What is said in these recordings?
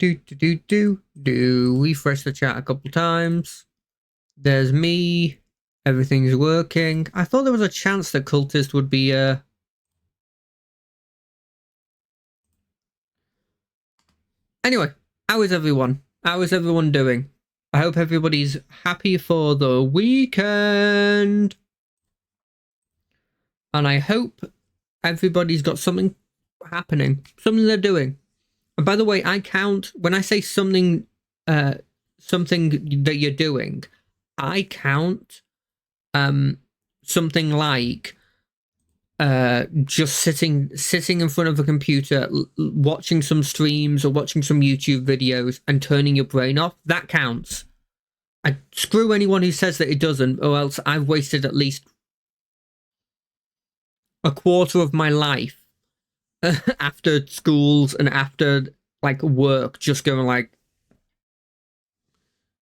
Refresh the chat a couple times. There's me. Everything's working. I thought there was a chance that cultist would be Anyway, how is everyone? How is everyone doing? I hope everybody's happy for the weekend. And I hope everybody's got something happening, something they're doing. And by the way, I count, when I say something something that you're doing, I count something like just sitting in front of a computer, watching some streams or watching some YouTube videos and turning your brain off. That counts. I screw anyone who says that it doesn't, or else I've wasted at least a quarter of my life after schools and after like work, just going like,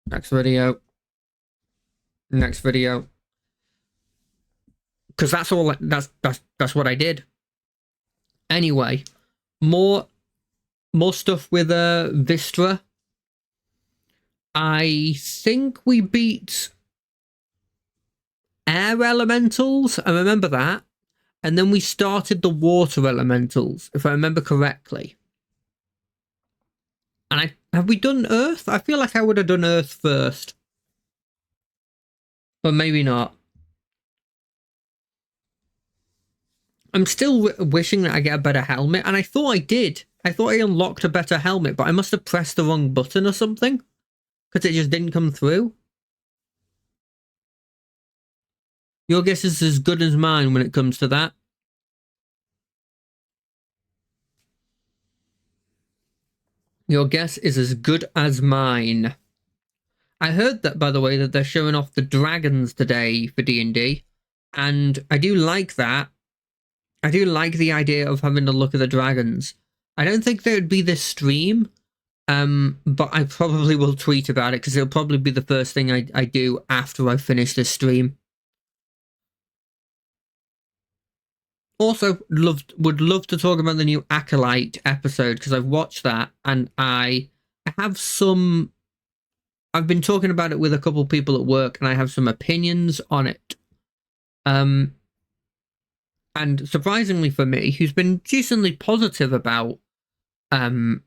next video, because that's all. That's what I did. Anyway, more stuff with Vistra. I think we beat air elementals. I remember that. And then we started the water elementals, if I remember correctly. And have we done Earth? I feel like I would have done Earth first. But maybe not. I'm still wishing that I get a better helmet. And I thought I did. I thought I unlocked a better helmet, but I must have pressed the wrong button or something. Because it just didn't come through. Your guess is as good as mine when it comes to that. Your guess is as good as mine. I heard that, by the way, that they're showing off the dragons today for D&D. And I do like that. I do like the idea of having a look at the dragons. I don't think there would be this stream. But I probably will tweet about it because it'll probably be the first thing I do after I finish this stream. Also, would love to talk about the new Acolyte episode because I've watched that and I have some. I've been talking about it with a couple of people at work and I have some opinions on it. And surprisingly for me, who's been decently positive about Acolyte,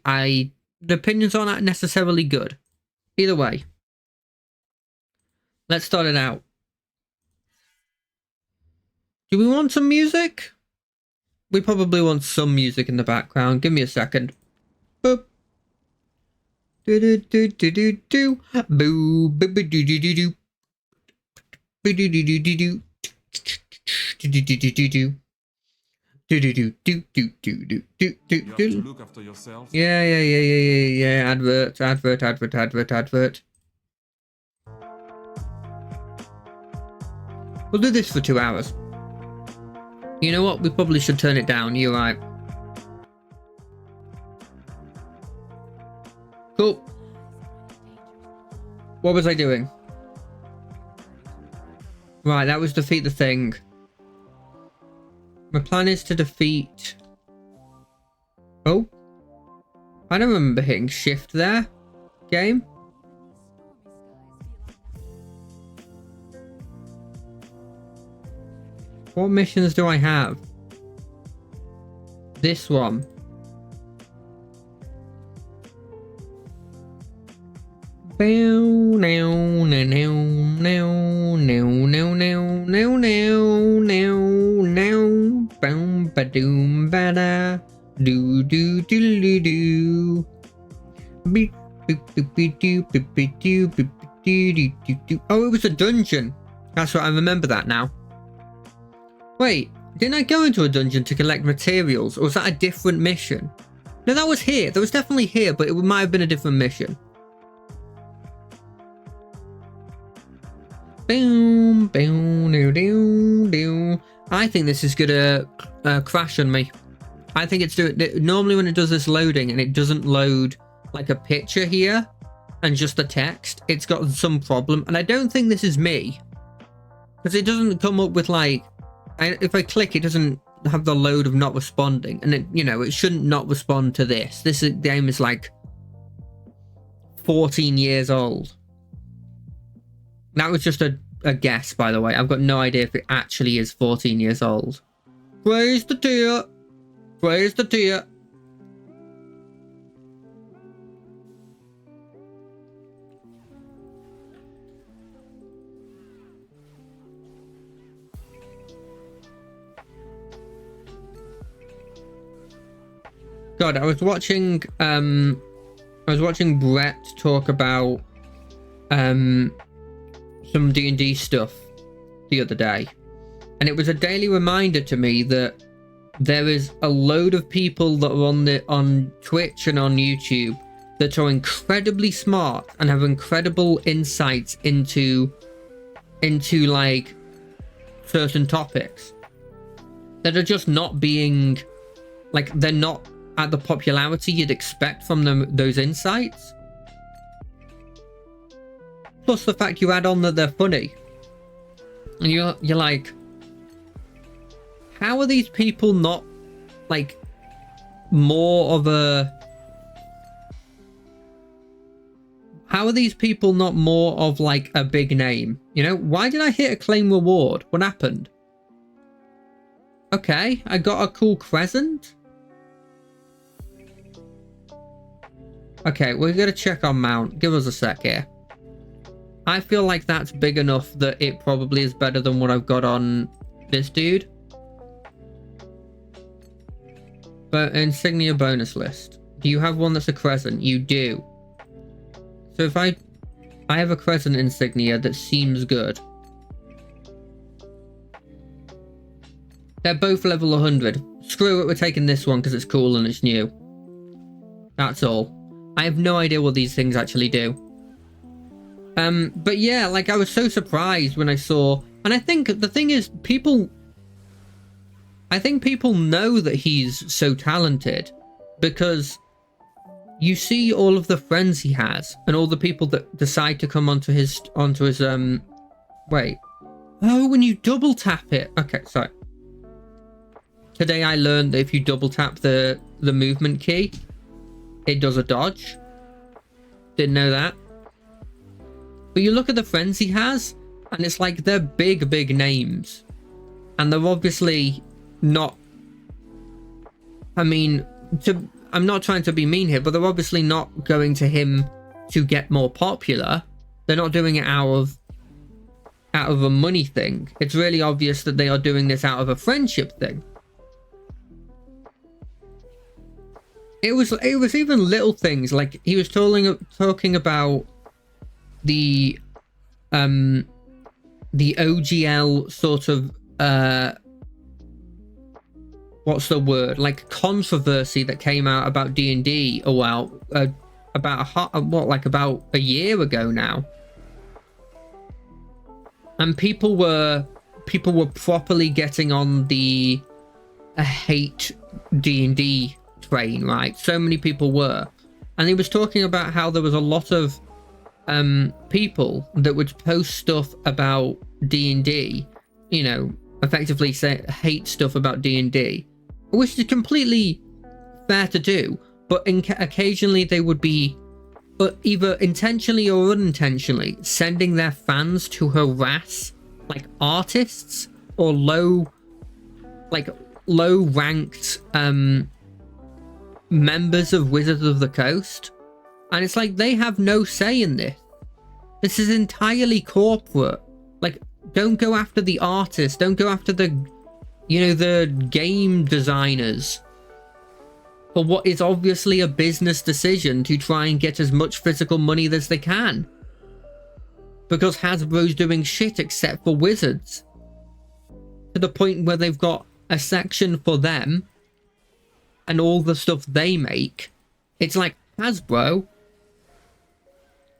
the opinions aren't necessarily good. Either way, let's start it out. Do we want some music? We probably want some music in the background. Give me a second. Boop. Do do do do do do. Boo boo boo do do do do. Boo do do do do do. Do do do do do do. Do do do do do do do do do. You have to look after yourself. Yeah. Advert. We'll do this for 2 hours. You know what? We probably should turn it down. You're right. Cool. What was I doing? Right, that was defeat the thing. My plan is to defeat... Oh. I don't remember hitting shift there. Game. What missions do I have? This one. Oh, it was a dungeon. That's what I remember that now. Wait, didn't I go into a dungeon to collect materials, or was that a different mission? No, that was here. That was definitely here, but it might have been a different mission. Boom, boom, doo, doo, doo. I think this is gonna crash on me. I think it's doing... Normally when it does this loading and it doesn't load like a picture here and just the text, it's got some problem. And I don't think this is me. Because it doesn't come up with like... if I click, it doesn't have the load of not responding, and it, you know, it shouldn't not respond to this. This game is like 14 years old. That was just a guess, by the way. I've got no idea if it actually is 14 years old. Praise the deer. Praise the deer. God, I was watching Brett talk about some D&D stuff the other day, and it was a daily reminder to me that there is a load of people that are on Twitch and on YouTube that are incredibly smart and have incredible insights into like certain topics that are just not being, like, they're not at the popularity you'd expect from them, those insights. Plus the fact you add on that they're funny, and you're like, how are these people not like more of a? How are these people not more of like a big name? You know, why did I hit a claim reward? What happened? Okay, I got a cool crescent. Okay, we're gonna check our mount. Give us a sec here. I feel like that's big enough that it probably is better than what I've got on this dude. But insignia bonus list. Do you have one that's a crescent? You do. So if I have a crescent insignia that seems good. They're both level 100. Screw it, we're taking this one because it's cool and it's new. That's all. I have no idea what these things actually do. But yeah, like, I was so surprised when I saw, and I think the thing is, I think people know that he's so talented because you see all of the friends he has and all the people that decide to come onto his wait. Oh, when you double tap it. Okay, sorry. Today I learned that if you double tap the movement key, it does a dodge. Didn't know that. But you look at the friends he has, and it's like they're big names. And they're obviously not... I mean, I'm not trying to be mean here, but they're obviously not going to him to get more popular. They're not doing it out of a money thing. It's really obvious that they are doing this out of a friendship thing. It was even little things, like he was talking about the OGL sort of what's the word, like controversy that came out about D&D a while about a year ago now, and people were properly getting on the hate D&D train, right? So many people were, and he was talking about how there was a lot of people that would post stuff about D&D, you know, effectively say hate stuff about D&D, which is completely fair to do, but occasionally they would be either intentionally or unintentionally sending their fans to harass like artists or low ranked members of Wizards of the Coast, and it's like they have no say in this. This is entirely corporate. Like, don't go after the artists, don't go after the, you know, the game designers for what is obviously a business decision to try and get as much physical money as they can, because Hasbro's doing shit except for Wizards, to the point where they've got a section for them and all the stuff they make. It's like Hasbro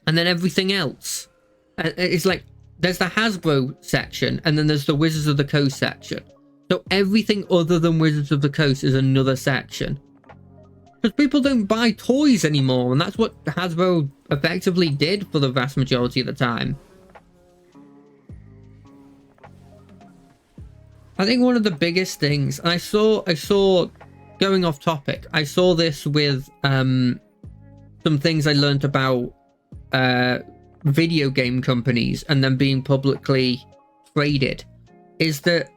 and then everything else. It's like there's the Hasbro section and then there's the Wizards of the Coast section. So everything other than Wizards of the Coast is another section, because people don't buy toys anymore, and that's what Hasbro effectively did for the vast majority of the time. I think one of the biggest things I saw going off topic, I saw this with some things I learned about video game companies and them being publicly traded, is that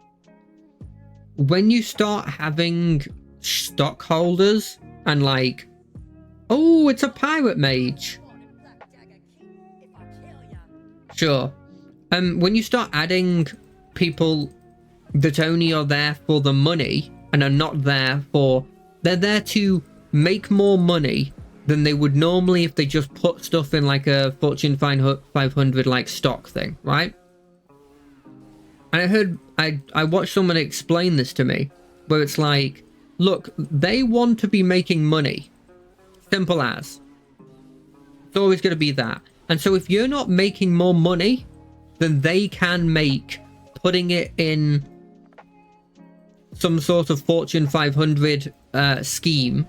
when you start having stockholders and like, oh, it's a pirate mage. Sure. When you start adding people that only are there for the money and are not there for, they're there to make more money than they would normally if they just put stuff in like a Fortune 500 like stock thing, right? And I watched someone explain this to me, where it's like, look, they want to be making money. Simple as. It's always going to be that. And so if you're not making more money than they can make putting it in some sort of Fortune 500 scheme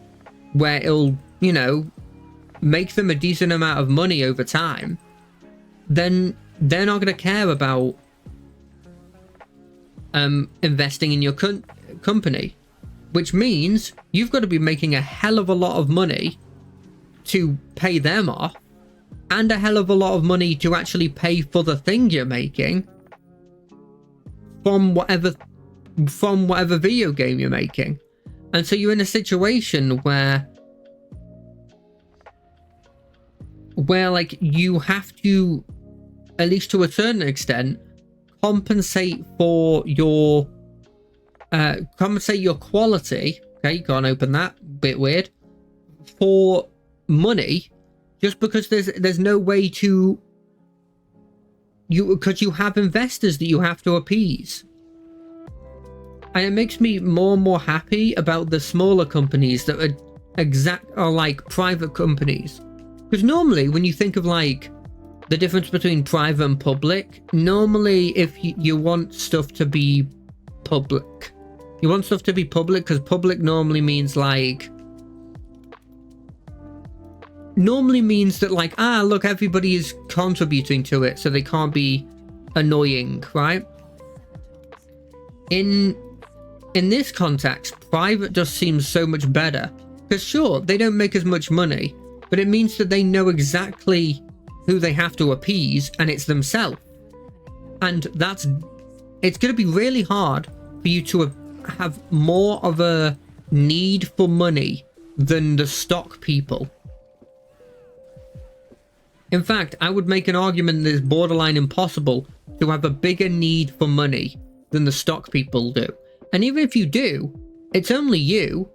where it'll, you know, make them a decent amount of money over time, then they're not going to care about investing in your company, which means you've got to be making a hell of a lot of money to pay them off, and a hell of a lot of money to actually pay for the thing you're making from whatever video game you're making. And so you're in a situation where like you have to, at least to a certain extent, compensate for your quality. Okay, you can't open that, bit weird, for money, just because there's no way to, because you have investors that you have to appease. And it makes me more and more happy about the smaller companies that are like private companies. Because normally when you think of like the difference between private and public, normally if you want stuff to be public, because public normally means that like, look, everybody is contributing to it, so they can't be annoying, right? In this context, private just seems so much better, because sure, they don't make as much money, but it means that they know exactly who they have to appease, and it's themselves. And it's going to be really hard for you to have more of a need for money than the stock people. In fact, I would make an argument that it's borderline impossible to have a bigger need for money than the stock people do. And even if you do, it's only you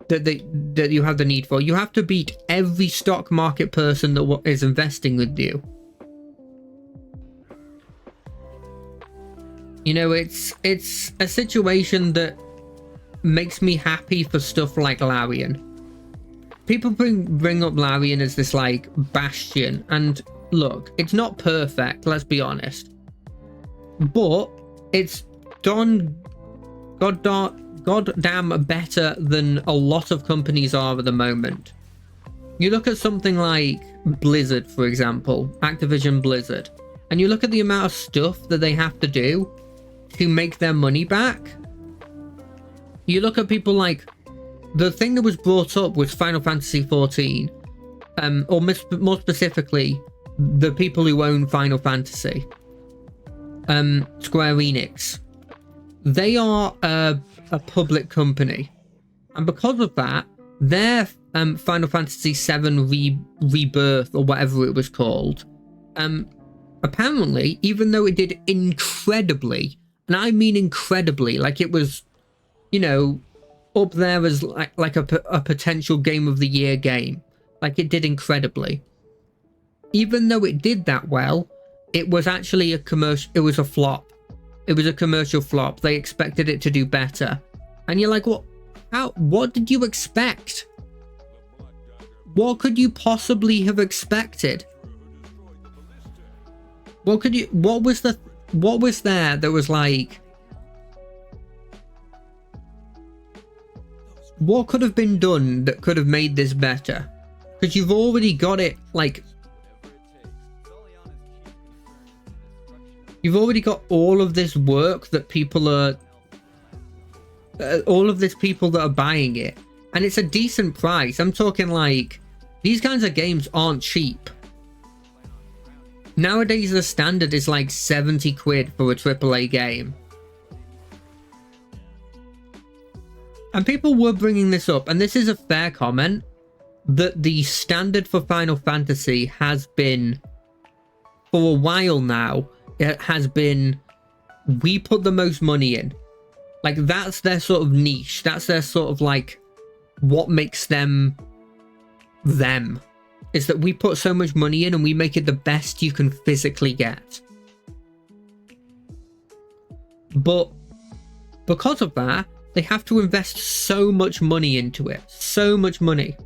that you have the need for. You have to beat every stock market person that is investing with you. You know, it's a situation that makes me happy for stuff like Larian. People bring up Larian as this like bastion, and look, it's not perfect, let's be honest, but it's done goddamn better than a lot of companies are at the moment. You look at something like Blizzard, for example, Activision Blizzard, and you look at the amount of stuff that they have to do to make their money back. You look at people like, the thing that was brought up was Final Fantasy XIV, or more specifically, the people who own Final Fantasy, Square Enix. They are a public company, and because of that, their Final Fantasy VII Rebirth, or whatever it was called, apparently, even though it did incredibly, and I mean incredibly, like it was, you know, up there as like a potential game of the year game, like it did incredibly. Even though it did that well, it was actually a flop. It was a commercial flop. They expected it to do better. And you're like, what did you expect? What could you possibly have expected? What was there that was like, what could have been done that could have made this better? Because you've already got it, like, you've already got all of this work that people are all of these people that are buying it, and it's a decent price. I'm talking like, these kinds of games aren't cheap. Nowadays the standard is like 70 quid for a AAA game. And people were bringing this up, and this is a fair comment, that the standard for Final Fantasy has been, for a while now, it has been, we put the most money in. Like, that's their sort of niche. That's their sort of like, what makes them them. Is that we put so much money in and we make it the best you can physically get. But because of that, they have to invest so much money into it. So much money.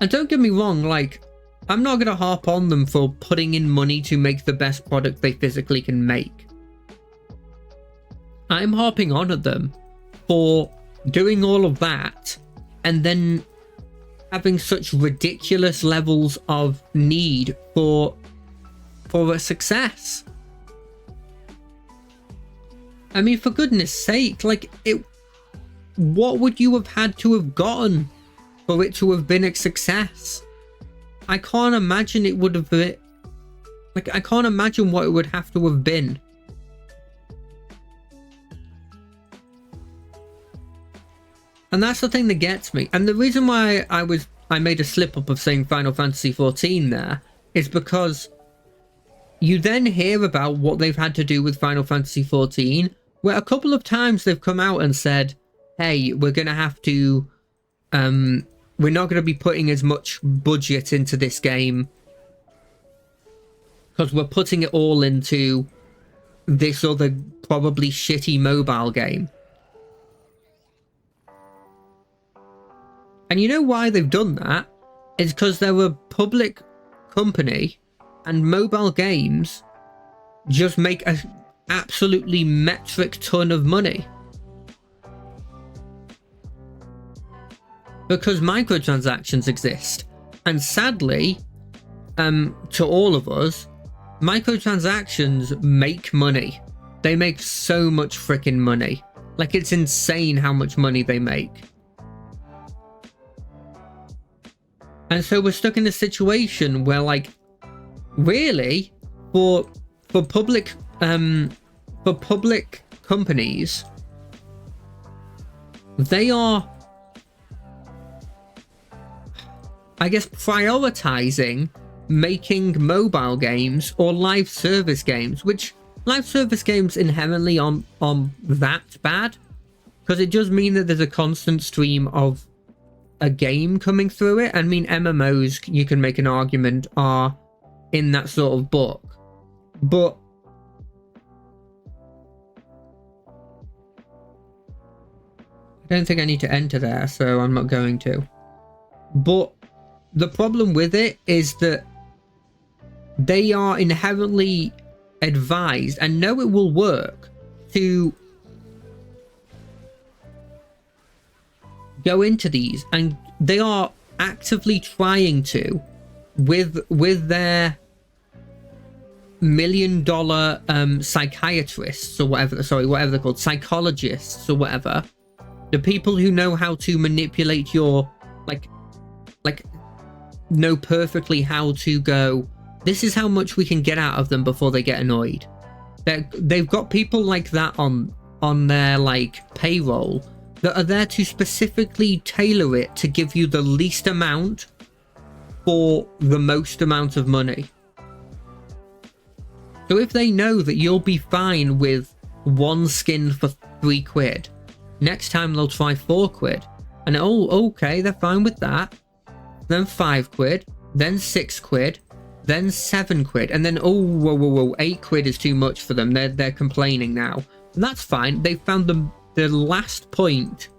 And don't get me wrong, like, I'm not going to harp on them for putting in money to make the best product they physically can make. I'm harping on at them for doing all of that and then having such ridiculous levels of need for a success. I mean, for goodness sake, like, what would you have had to have gotten for it to have been a success? I can't imagine it would have been, like, I can't imagine what it would have to have been. And that's the thing that gets me. And the reason why I made a slip up of saying Final Fantasy XIV there is because you then hear about what they've had to do with Final Fantasy XIV, where a couple of times they've come out and said, hey, we're going to have to, we're not going to be putting as much budget into this game because we're putting it all into this other probably shitty mobile game. And you know why they've done that? It's because they're a public company and mobile games just make an absolutely metric ton of money. Because microtransactions exist. And sadly, to all of us, microtransactions make money. They make so much freaking money. Like, it's insane how much money they make. And so we're stuck in a situation where, like, really, for public companies, they are, I guess, prioritizing making mobile games or live service games, which live service games inherently aren't that bad, because it does mean that there's a constant stream of a game coming through it. I mean, MMOs, you can make an argument, are in that sort of book, but I don't think I need to enter there, so I'm not going to. But the problem with it is that they are inherently advised and know it will work to go into these, and they are actively trying to with their $1 million psychiatrists or whatever, whatever they're called, psychologists or whatever, the people who know how to manipulate your like know perfectly how to go, this is how much we can get out of them before they get annoyed. They've got people like that on their like payroll that are there to specifically tailor it to give you the least amount for the most amount of money. So if they know that you'll be fine with one skin for 3 quid, next time they'll try 4 quid. And oh, okay, they're fine with that. Then 5 quid, then 6 quid, then 7 quid, and then whoa, 8 quid is too much for them. They're complaining now. And that's fine. They found the last point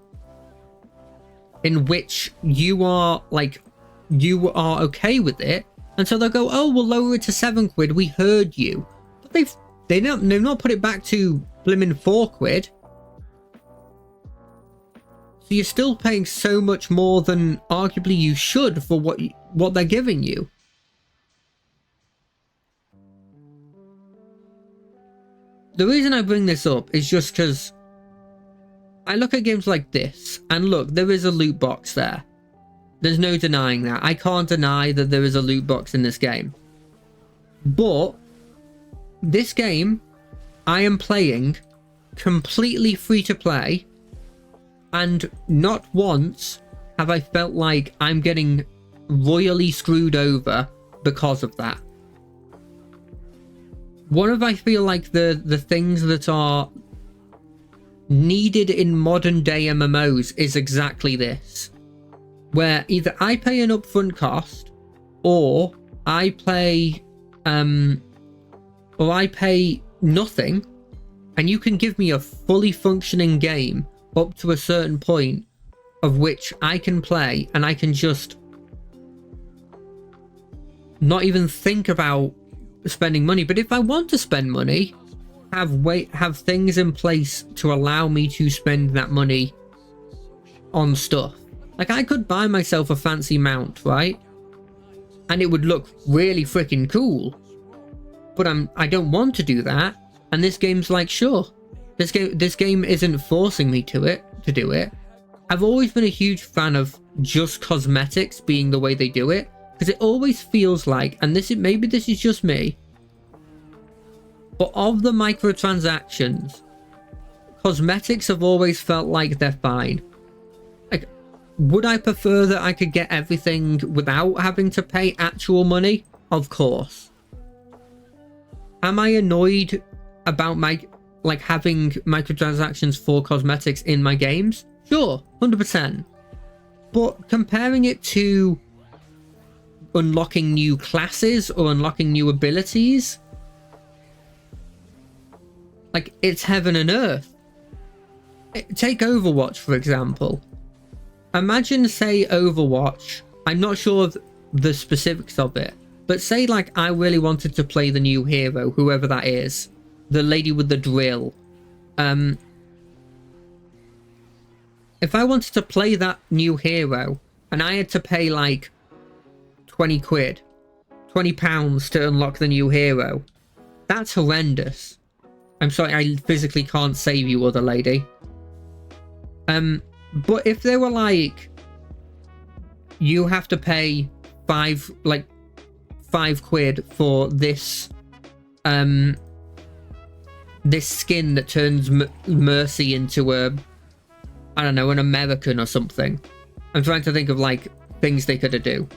in which you are okay with it, and so they'll go, oh, we'll lower it to 7 quid. We heard you. But they've not put it back to blimmin' 4 quid. So you're still paying so much more than arguably you should for what they're giving you. The reason I bring this up is just because I look at games like this, and look, there is a loot box there. There's no denying that. I can't deny that there is a loot box in this game. But this game, I am playing completely free to play, and not once have I felt like I'm getting royally screwed over because of that. One of, I feel like, the things that are needed in modern day MMOs is exactly this, where either I pay an upfront cost, or I pay nothing, and you can give me a fully functioning game up to a certain point of which I can play, and I can just not even think about spending money. But if I want to spend money, have things in place to allow me to spend that money on stuff. Like, I could buy myself a fancy mount, right? And it would look really freaking cool. But I don't want to do that. And this game's like, sure. This game isn't forcing me to do it. I've always been a huge fan of just cosmetics being the way they do it, because it always feels like, and maybe this is just me, but of the microtransactions, cosmetics have always felt like they're fine. Like, would I prefer that I could get everything without having to pay actual money? Of course. Am I annoyed about having microtransactions for cosmetics in my games? Sure, 100%. But comparing it to unlocking new classes or unlocking new abilities, like, it's heaven and earth. Take Overwatch, for example. Imagine, say, Overwatch. I'm not sure of the specifics of it, but say, like, I really wanted to play the new hero, whoever that is. The lady with the drill. If I wanted to play that new hero, and I had to pay, like, 20 quid, £20 to unlock the new hero, that's horrendous. I'm sorry, I physically can't save you, other lady. But if they were like, you have to pay 5 quid for this, this skin that turns Mercy into I don't know, an American or something. I'm trying to think of, like, things they could do.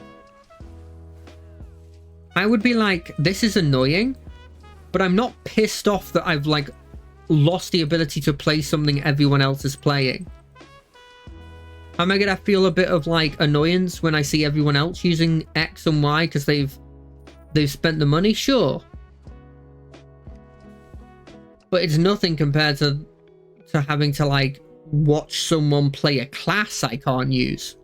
I would be like, this is annoying, but I'm not pissed off that I've, like, lost the ability to play something everyone else is playing. Am I gonna feel a bit of, like, annoyance when I see everyone else using X and Y because they've spent the money? Sure. But it's nothing compared to having to, like, watch someone play a class I can't use.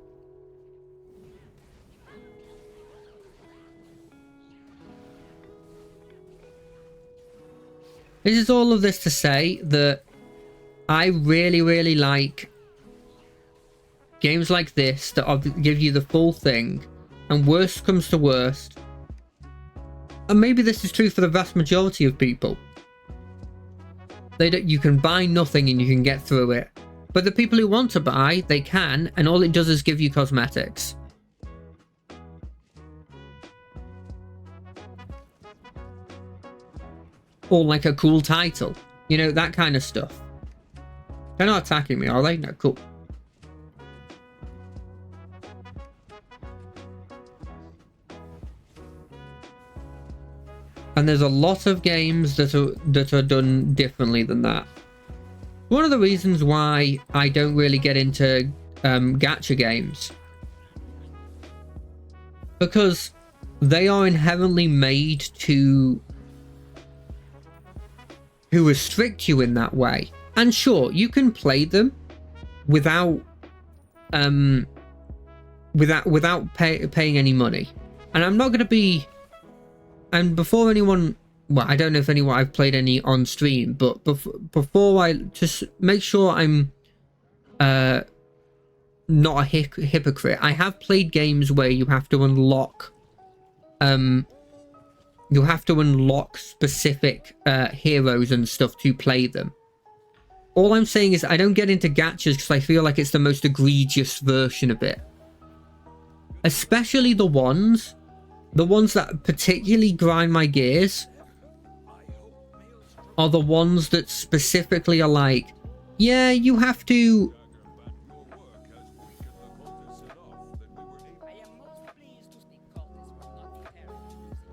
This is all of this to say that I really, really like games like this that give you the full thing, and worst comes to worst, and maybe this is true for the vast majority of people, you can buy nothing and you can get through it. But the people who want to buy, they can, and all it does is give you cosmetics. Or like a cool title. You know, that kind of stuff. They're not attacking me, are they? No, cool. And there's a lot of games that are done differently than that. One of the reasons why I don't really get into gacha games, because they are inherently made to restrict you in that way. And sure, you can play them without paying any money. And I'm not going to be. And before anyone, well, I don't know if I've played any on stream, but before I just make sure I'm not a hypocrite, I have played games where you have to unlock specific heroes and stuff to play them. All I'm saying is I don't get into gachas because I feel like it's the most egregious version of it. Especially the ones that particularly grind my gears are the ones that specifically are like, yeah, you have to...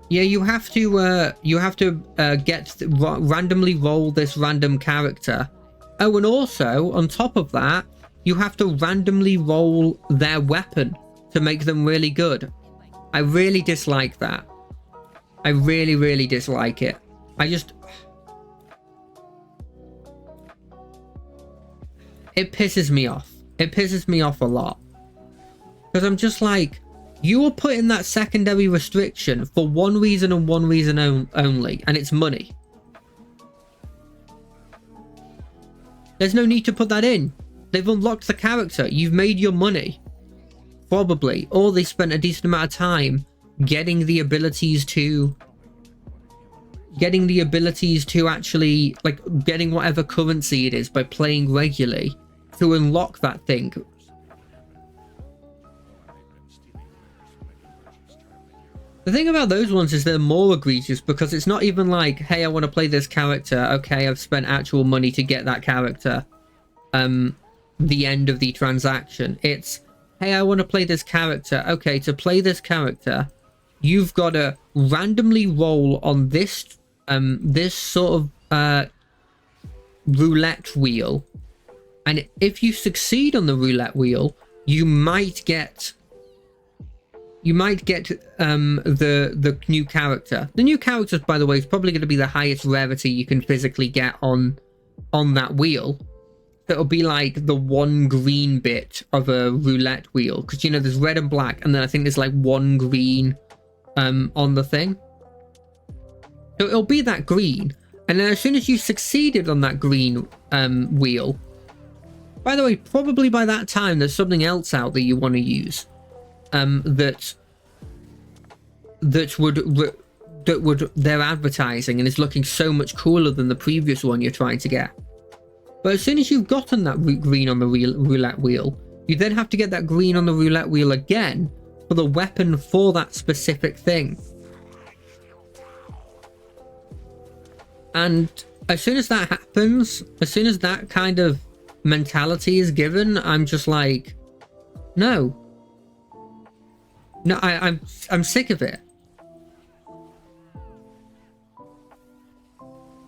Yeah, you have to randomly roll this random character. Oh, and also, on top of that, you have to randomly roll their weapon to make them really good. I really dislike that. I really, really dislike it. It pisses me off. It pisses me off a lot. Because I'm just like, you are putting that secondary restriction for one reason and one reason only, and it's money. There's no need to put that in. They've unlocked the character. You've made your money. Probably. Or they spent a decent amount of time getting the abilities to actually, like, getting whatever currency it is by playing regularly to unlock that thing. The thing about those ones is they're more egregious because it's not even like, hey, I want to play this character. Okay, I've spent actual money to get that character. The end of the transaction. It's, hey, I want to play this character. Okay, to play this character, you've got to randomly roll on this this sort of roulette wheel, and if you succeed on the roulette wheel, you might get the new character. The new characters, by the way, is probably going to be the highest rarity you can physically get on that wheel. It'll be like the one green bit of a roulette wheel, because, you know, there's red and black, and then I think there's like one green on the thing. So it'll be that green, and then as soon as you succeeded on that green wheel, by the way, probably by that time there's something else out that you want to use that would they're advertising and is looking so much cooler than the previous one you're trying to get. But as soon as you've gotten that green on the roulette wheel, you then have to get that green on the roulette wheel again for the weapon for that specific thing. And as soon as that happens, as soon as that kind of mentality is given, I'm just like, no. No, I'm sick of it.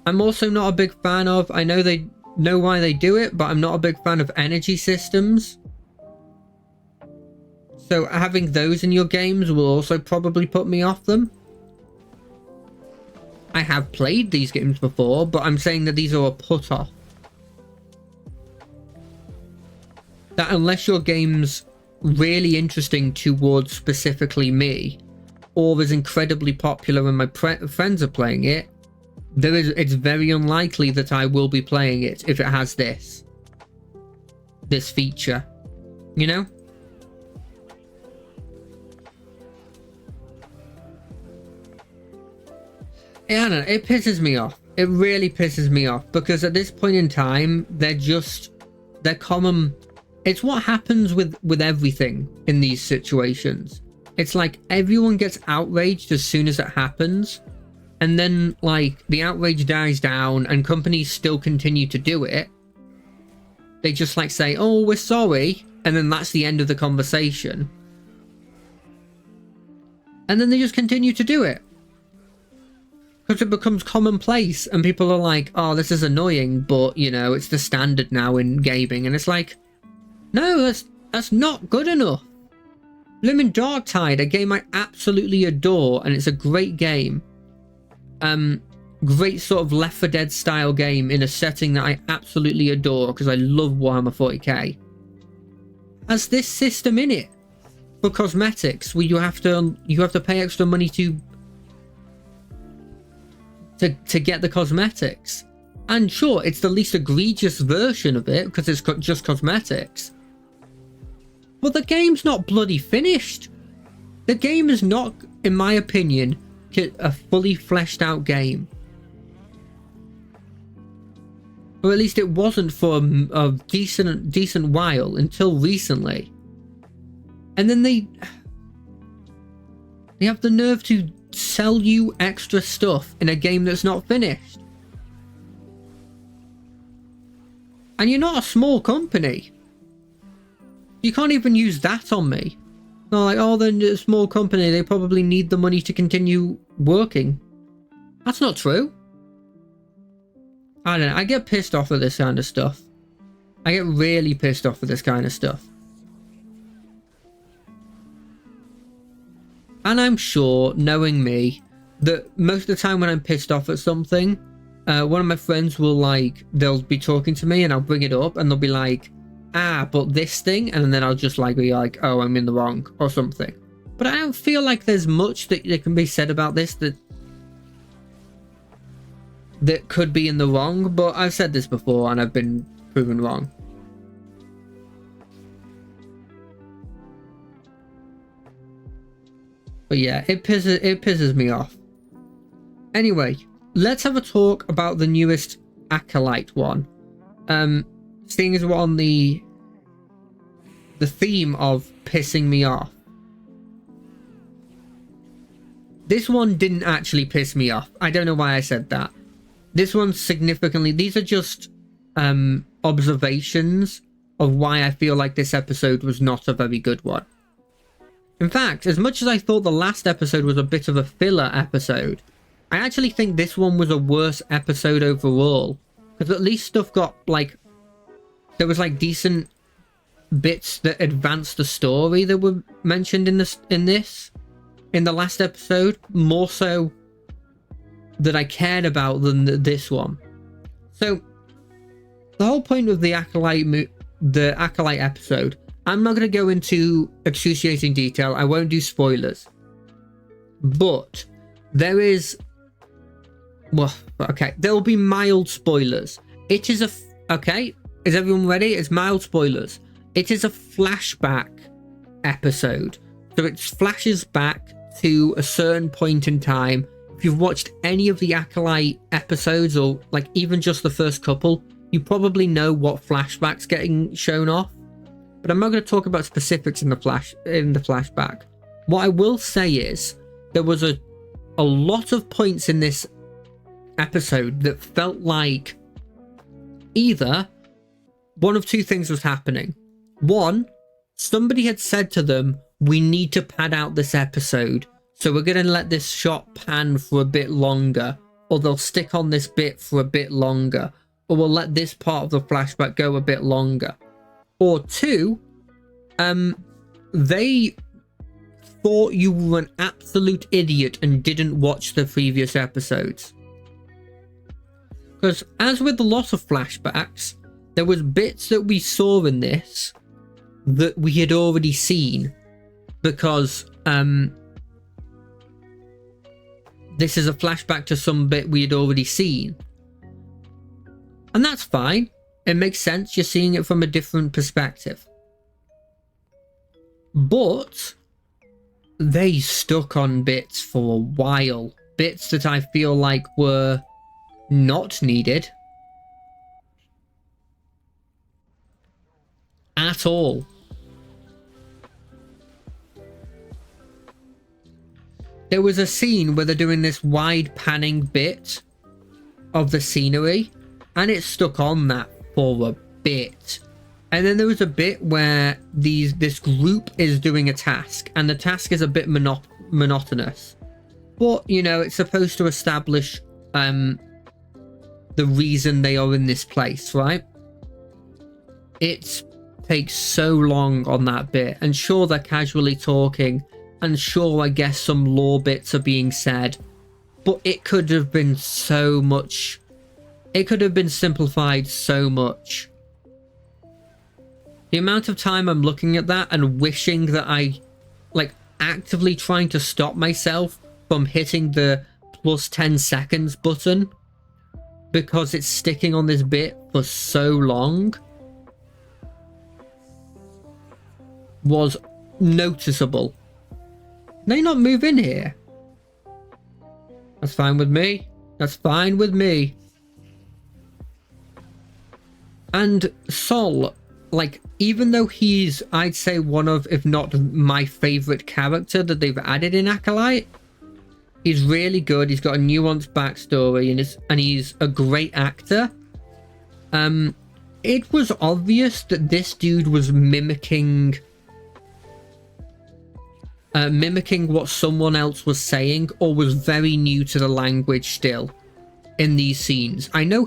I'm also not a big fan of, I know they know why they do it, but I'm not a big fan of energy systems. So having those in your games will also probably put me off them. I have played these games before, but I'm saying that these are a put off. That unless your game's really interesting towards specifically me, or is incredibly popular and my friends are playing it, it's very unlikely that I will be playing it if it has this feature, you know? I don't know, it pisses me off. It really pisses me off, because at this point in time, they're common. It's what happens with everything in these situations. It's like everyone gets outraged as soon as it happens, and then like the outrage dies down and companies still continue to do it. They just like say, oh, we're sorry, and then that's the end of the conversation. And then they just continue to do it. Because it becomes commonplace and people are like, oh, this is annoying, but, you know, it's the standard now in gaming. And it's like, no, that's not good enough. Blimmin' Darktide, a game I absolutely adore, and it's a great game. Great sort of Left 4 Dead style game in a setting that I absolutely adore because I love Warhammer 40k. Has this system in it for cosmetics where you have to pay extra money to get the cosmetics. And sure, it's the least egregious version of it because it's just cosmetics. But the game's not bloody finished. The game is not, in my opinion, a fully fleshed out game. Or at least it wasn't for a decent while until recently. And then they have the nerve to sell you extra stuff in a game that's not finished. And you're not a small company. You can't even use that on me. They're like, oh, they're a small company, they probably need the money to continue working. That's not true. I don't know, I get pissed off at this kind of stuff. I get really pissed off at this kind of stuff. And I'm sure, knowing me, that most of the time when I'm pissed off at something, one of my friends will they'll be talking to me and I'll bring it up and they'll be like, ah, but this thing, and then I'll just be like, oh, I'm in the wrong or something. But I don't feel like there's much that can be said about this that could be in the wrong, but I've said this before and I've been proven wrong. But yeah, it pisses me off. Anyway, let's have a talk about the newest Acolyte one. Seeing as we're on the theme of pissing me off. This one didn't actually piss me off. I don't know why I said that. This one's significantly... These are just observations of why I feel like this episode was not a very good one. In fact, as much as I thought the last episode was a bit of a filler episode, I actually think this one was a worse episode overall. Because at least stuff got, there was, decent bits that advanced the story that were mentioned in the last episode, more so that I cared about than this one. So the whole point of the Acolyte episode, I'm not going to go into excruciating detail. I won't do spoilers, but there is, well, okay, there will be mild spoilers. It is okay, is everyone ready? It's mild spoilers. It is a flashback episode, so it flashes back to a certain point in time. If you've watched any of the Acolyte episodes, or even just the first couple, you probably know what flashback's getting shown off. But I'm not going to talk about specifics in the flashback. What I will say is there was a lot of points in this episode that felt like either one of two things was happening. One, somebody had said to them, we need to pad out this episode, so we're going to let this shot pan for a bit longer, or they'll stick on this bit for a bit longer, or we'll let this part of the flashback go a bit longer. Or two, they thought you were an absolute idiot and didn't watch the previous episodes. Because as with a lot of flashbacks, there was bits that we saw in this that we had already seen, because this is a flashback to some bit we had already seen. And that's fine. It makes sense. You're seeing it from a different perspective. But they stuck on bits for a while. Bits that I feel like were not needed at all. There was a scene where they're doing this wide panning bit of the scenery, and it stuck on that for a bit. And then there was a bit where this group is doing a task, and the task is a bit monotonous. But, you know, it's supposed to establish the reason they are in this place, right? It takes so long on that bit, and sure, they're casually talking, and sure, I guess some lore bits are being said, but it could have been so much. It could have been simplified so much. The amount of time I'm looking at that and wishing that I, actively trying to stop myself from hitting the plus 10 seconds button because it's sticking on this bit for so long was noticeable. They not move in here. That's fine with me. That's fine with me. And Sol, like, even though he's, I'd say, one of, if not my favorite character that they've added in Acolyte, he's really good. He's got a nuanced backstory, and he's a great actor. It was obvious that this dude was mimicking what someone else was saying, or was very new to the language still in these scenes. I know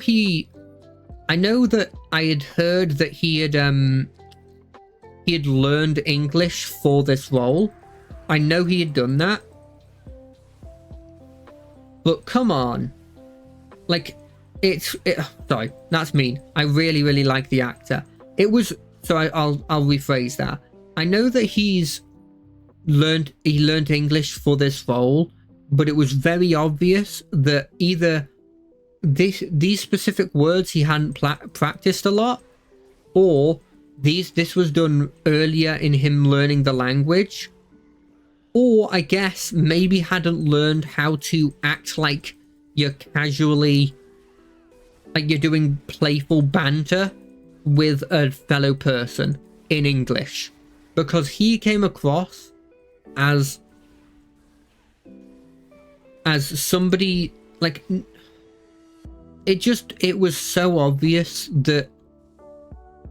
that I had heard that he had learned English for this role. I know he had done that. But come on. Like, sorry, that's mean. I really, really like the actor. It was, so I'll rephrase that. I know that he learned English for this role, but it was very obvious that either these specific words he hadn't practiced a lot, or this was done earlier in him learning the language, or I guess maybe hadn't learned how to act like you're casually, like you're doing playful banter with a fellow person in English, because he came across as somebody, like, it was so obvious that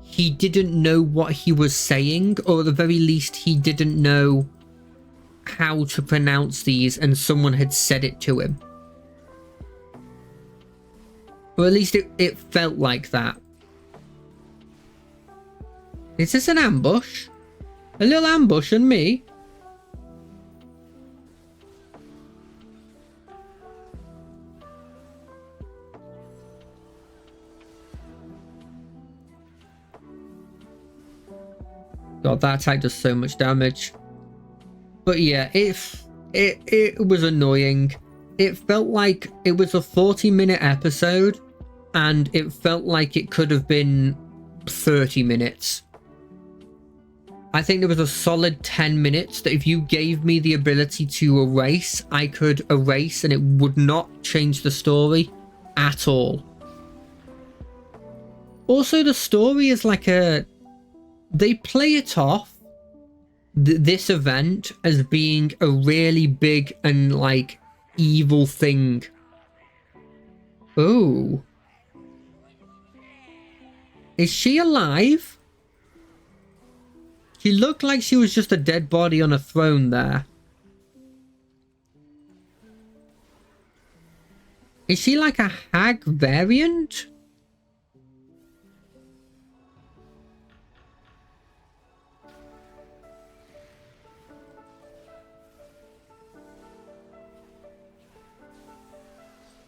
he didn't know what he was saying, or at the very least he didn't know how to pronounce these, and someone had said it to him. Or at least it felt like that. Is this an ambush? A little ambush on me? God, that attack does so much damage. But yeah, it was annoying. It felt like it was a 40-minute episode, and it felt like it could have been 30 minutes. I think there was a solid 10 minutes that if you gave me the ability to erase, I could erase, and it would not change the story at all. Also, the story is like they play it off, this event, as being a really big and, like, evil thing. Oh. Is she alive? She looked like she was just a dead body on a throne there. Is she like a hag variant?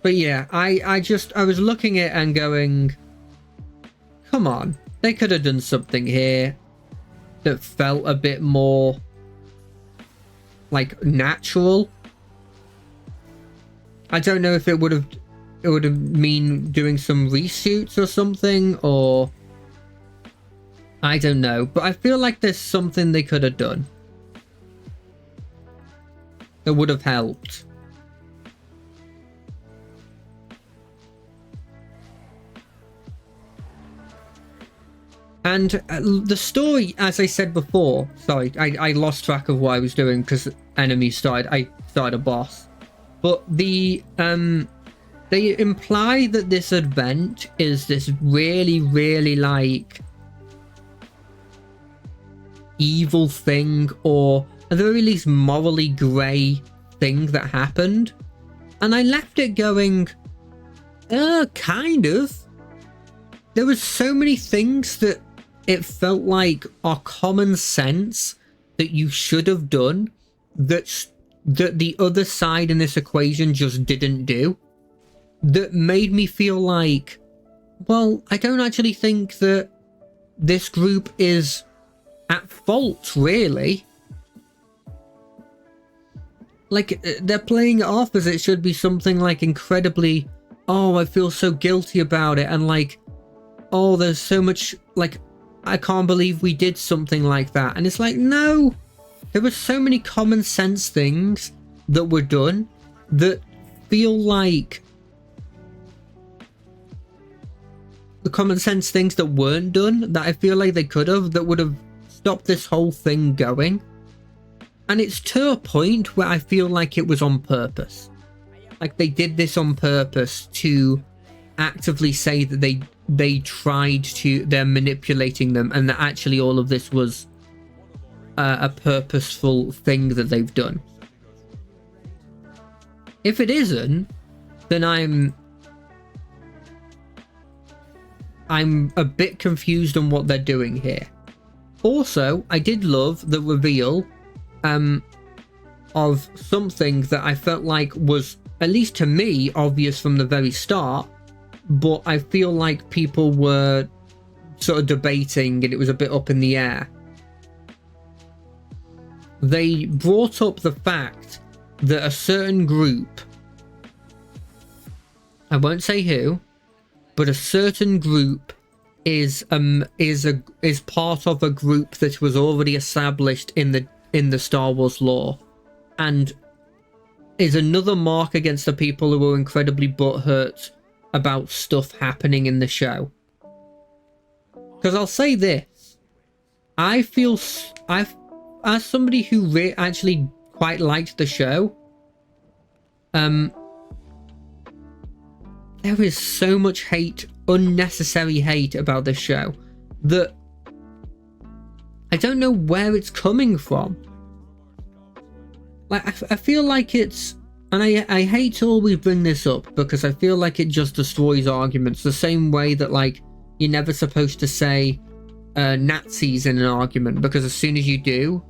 But yeah, I was looking at it and going, come on, they could have done something here that felt a bit more, like, natural. I don't know if it would have mean doing some reshoots or something, or I don't know, but I feel like there's something they could have done that would have helped. And the story, as I said before, sorry, I lost track of what I was doing because enemies started. I started a boss, but they imply that this event is this really, really, like, evil thing, or at the very least morally grey thing that happened, and I left it going, kind of. There was so many things that it felt like are common sense that you should have done that the other side in this equation just didn't do, that made me feel like, well, I don't actually think that this group is at fault, really. Like, they're playing it off as it should be something like incredibly, oh, I feel so guilty about it, and like, oh, there's so much, like, I can't believe we did something like that. And it's like, no, there were so many common sense things that were done that feel like common sense things that weren't done that I feel like they could have, that would have stopped this whole thing going. And it's to a point where I feel like it was on purpose. Like they did this on purpose to actively say that they tried to, they're manipulating them, and that actually all of this was a purposeful thing that they've done. If it isn't, then I'm a bit confused on what they're doing here. Also, I did love the reveal of something that I felt like was, at least to me, obvious from the very start, but I feel like people were sort of debating and it was a bit up in the air. They brought up the fact that a certain group, I won't say who, but a certain group is part of a group that was already established in the Star Wars lore, and is another mark against the people who are incredibly butthurt about stuff happening in the show. Because I'll say this, I feel, as somebody who actually quite liked the show, there is so much hate, unnecessary hate about this show, that I don't know where it's coming from. Like, I feel like it's, and I hate to always bring this up because I feel like it just destroys arguments, the same way that, like, you're never supposed to say Nazis in an argument, because as soon as you do,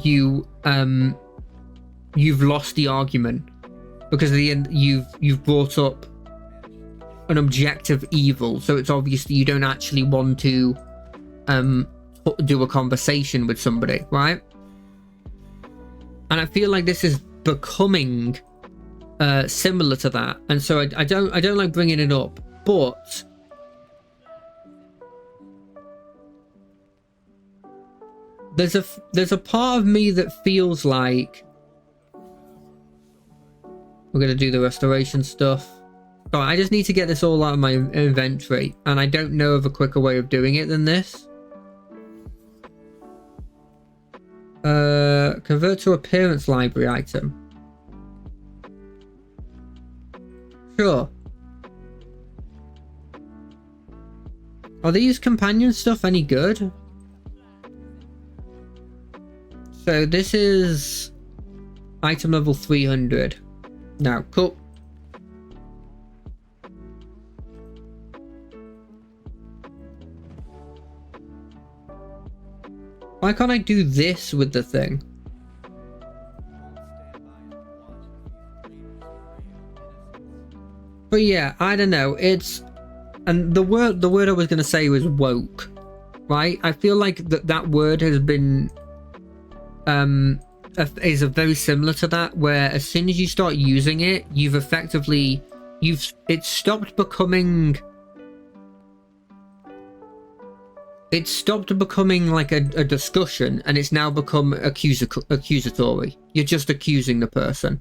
you've lost the argument, because at the end you've brought up an objective evil, so it's obvious that you don't actually want to do a conversation with somebody, right? And I feel like this is becoming similar to that, and so I don't like bringing it up, but there's a part of me that feels like we're gonna do the restoration stuff. So I just need to get this all out of my inventory, and I don't know of a quicker way of doing it than this. Convert to appearance library item. Sure. Are these companion stuff any good? So this is item level 300. Now, cool. Why can't I do this with the thing? But yeah, I don't know. It's, and the word I was gonna say was woke, right? I feel like that word has been is very similar to that, where as soon as you start using it, it's stopped becoming like a discussion, and it's now become accusatory. You're just accusing the person.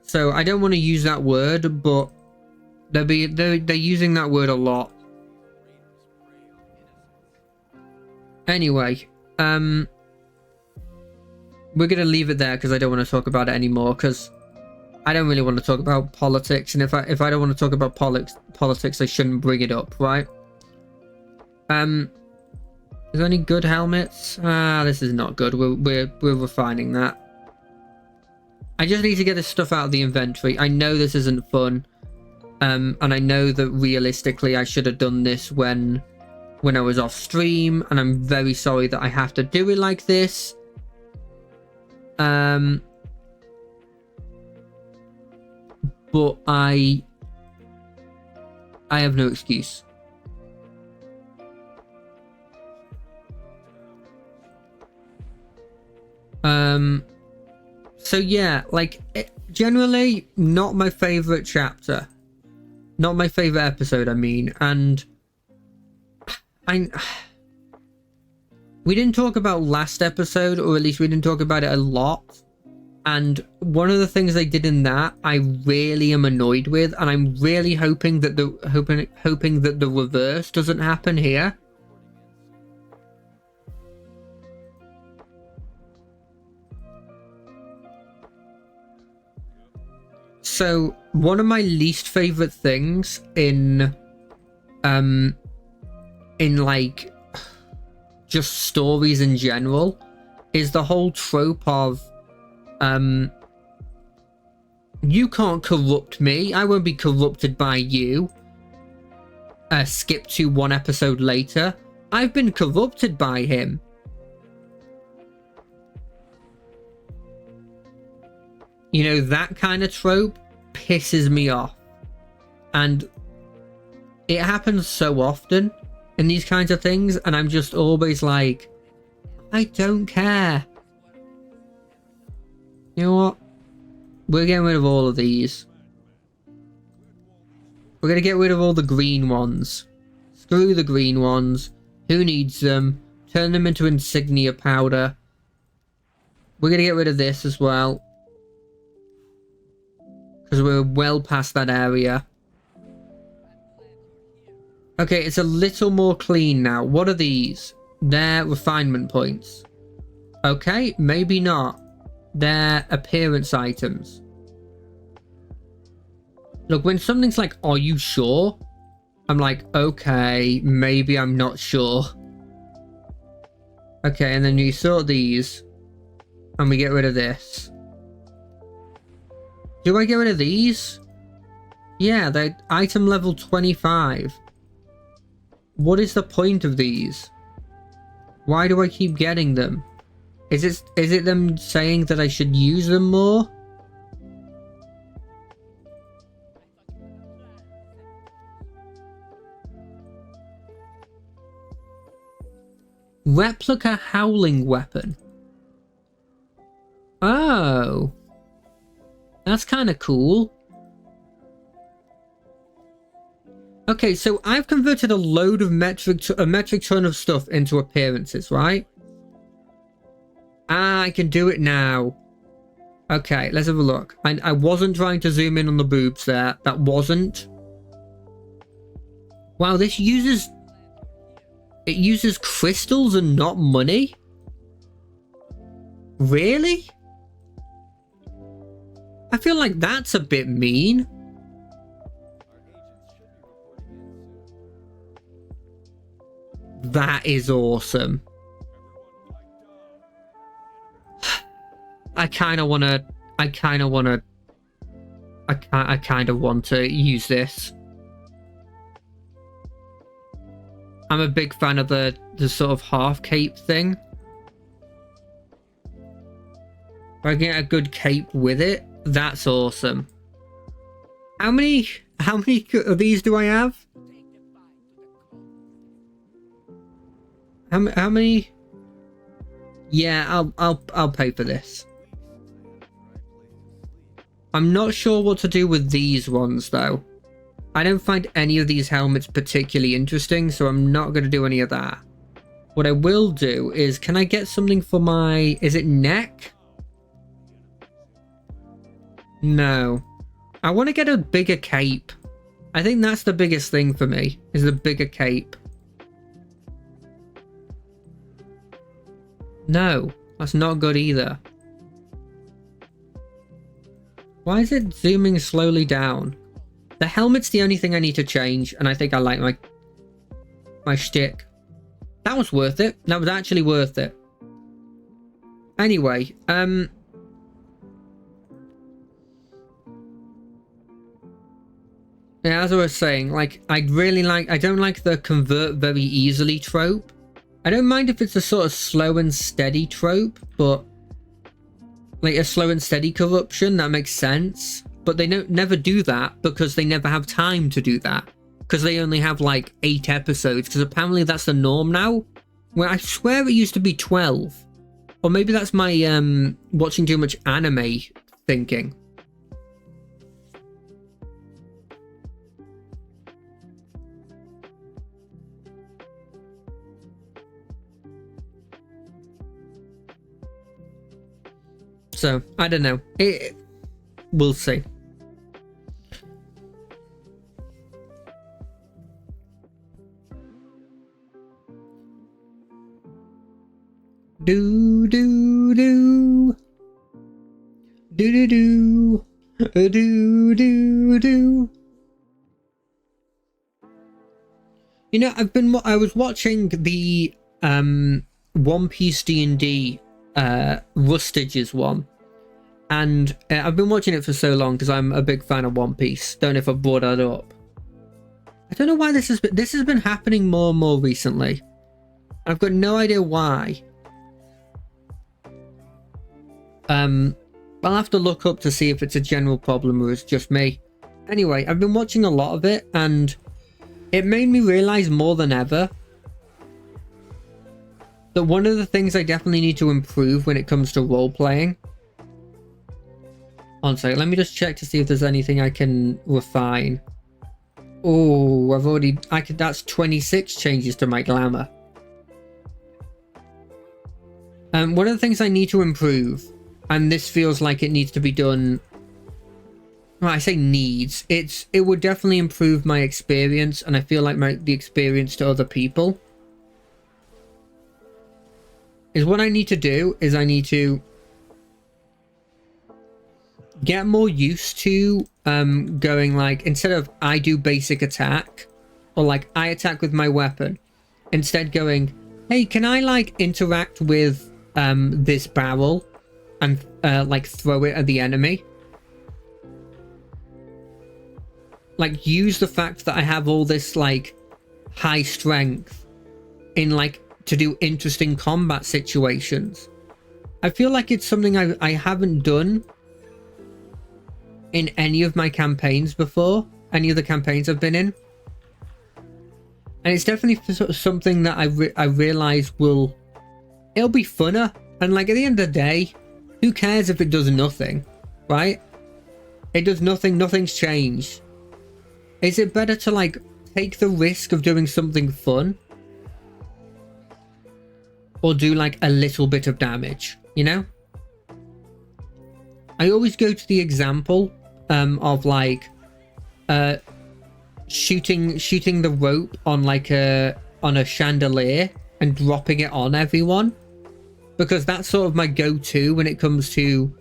So I don't want to use that word, but they're using that word a lot. Anyway, we're gonna leave it there because I don't want to talk about it anymore, because I don't really want to talk about politics, and if I don't want to talk about politics, I shouldn't bring it up, right? Is there any good helmets? This is not good. We're refining that. I just need to get this stuff out of the inventory. I know this isn't fun, and I know that realistically I should have done this when I was off stream, and I'm very sorry that I have to do it like this. But I have no excuse. So yeah, like, generally not my favorite chapter, not my favorite episode, I mean, and we didn't talk about last episode, or at least we didn't talk about it a lot. And one of the things they did in that, I really am annoyed with, and I'm really hoping that hoping that the reverse doesn't happen here. So one of my least favorite things in like just stories in general is the whole trope of you can't corrupt me, I won't be corrupted by you. Skip to one episode later, I've been corrupted by him. You know, that kind of trope pisses me off. And it happens so often in these kinds of things, and I'm just always like, I don't care. You know what? We're getting rid of all of these. We're going to get rid of all the green ones. Screw the green ones. Who needs them? Turn them into insignia powder. We're going to get rid of this as well, because we're well past that area. Okay, it's a little more clean now. What are these? They're refinement points. Okay, maybe not. They're appearance items. Look, when something's like, are you sure? I'm like, okay, maybe I'm not sure. Okay, and then you sort these. And we get rid of this. Do I get rid of these? Yeah, they're item level 25. What is the point of these? Why do I keep getting them? Is it them saying that I should use them more? Replica howling weapon. Oh. That's kind of cool. Okay, so I've converted a load of metric ton of stuff into appearances, right? Ah, I can do it now. Okay, let's have a look. I wasn't trying to zoom in on the boobs there. That wasn't. Wow, this uses... It uses crystals and not money? Really? I feel like that's a bit mean. That is awesome. I kind of want to use this. I'm a big fan of the sort of half cape thing. If I get a good cape with it, that's awesome. How many of these do I have? How many? Yeah, I'll pay for this. I'm not sure what to do with these ones though. I don't find any of these helmets particularly interesting, so I'm not going to do any of that. What I will do is, can I get something for my... Is it neck? No. I want to get a bigger cape. I think that's the biggest thing for me, is the bigger cape. No, that's not good either. Why is it zooming slowly down? The helmet's the only thing I need to change, and I think I like my shtick. That was worth it. That was actually worth it. Anyway, yeah, as I was saying, like, I don't like the convert very easily trope. I don't mind if it's a sort of slow and steady trope, but like a slow and steady corruption, that makes sense. But they never do that because they never have time to do that. Because they only have like 8 episodes, because apparently that's the norm now. Well, I swear it used to be 12. Or maybe that's my watching too much anime thinking. So, I don't know. We'll see. Do do do do do do do do do. You know, I was watching the One Piece D&D Rustages one, and I've been watching it for so long because I'm a big fan of One Piece. Don't know if I brought that up. I don't know why this has been happening more and more recently. I've got no idea why. I'll have to look up to see if it's a general problem or it's just me. Anyway, I've been watching a lot of it, and it made me realize more than ever that one of the things I definitely need to improve when it comes to role-playing... One second, let me just check to see if there's anything I can refine. Oh, that's 26 changes to my glamour. One of the things I need to improve, and this feels like it needs to be done... Well, I say needs. It would definitely improve my experience, and I feel like the experience to other people. Is what I need to do is I need to get more used to going like, instead of I do basic attack, or like I attack with my weapon, instead going, hey, can I like interact with this barrel and like throw it at the enemy? Like use the fact that I have all this like high strength in like to do interesting combat situations. I feel like it's something I haven't done in any of my campaigns before, any of the campaigns I've been in, and it's definitely something that I realize it'll be funner. And like at the end of the day, who cares if it does nothing, right? It does nothing, nothing's changed. Is it better to like take the risk of doing something fun, or do like a little bit of damage, you know? I always go to the example of like shooting the rope on like on a chandelier and dropping it on everyone, because that's sort of my go-to when it comes to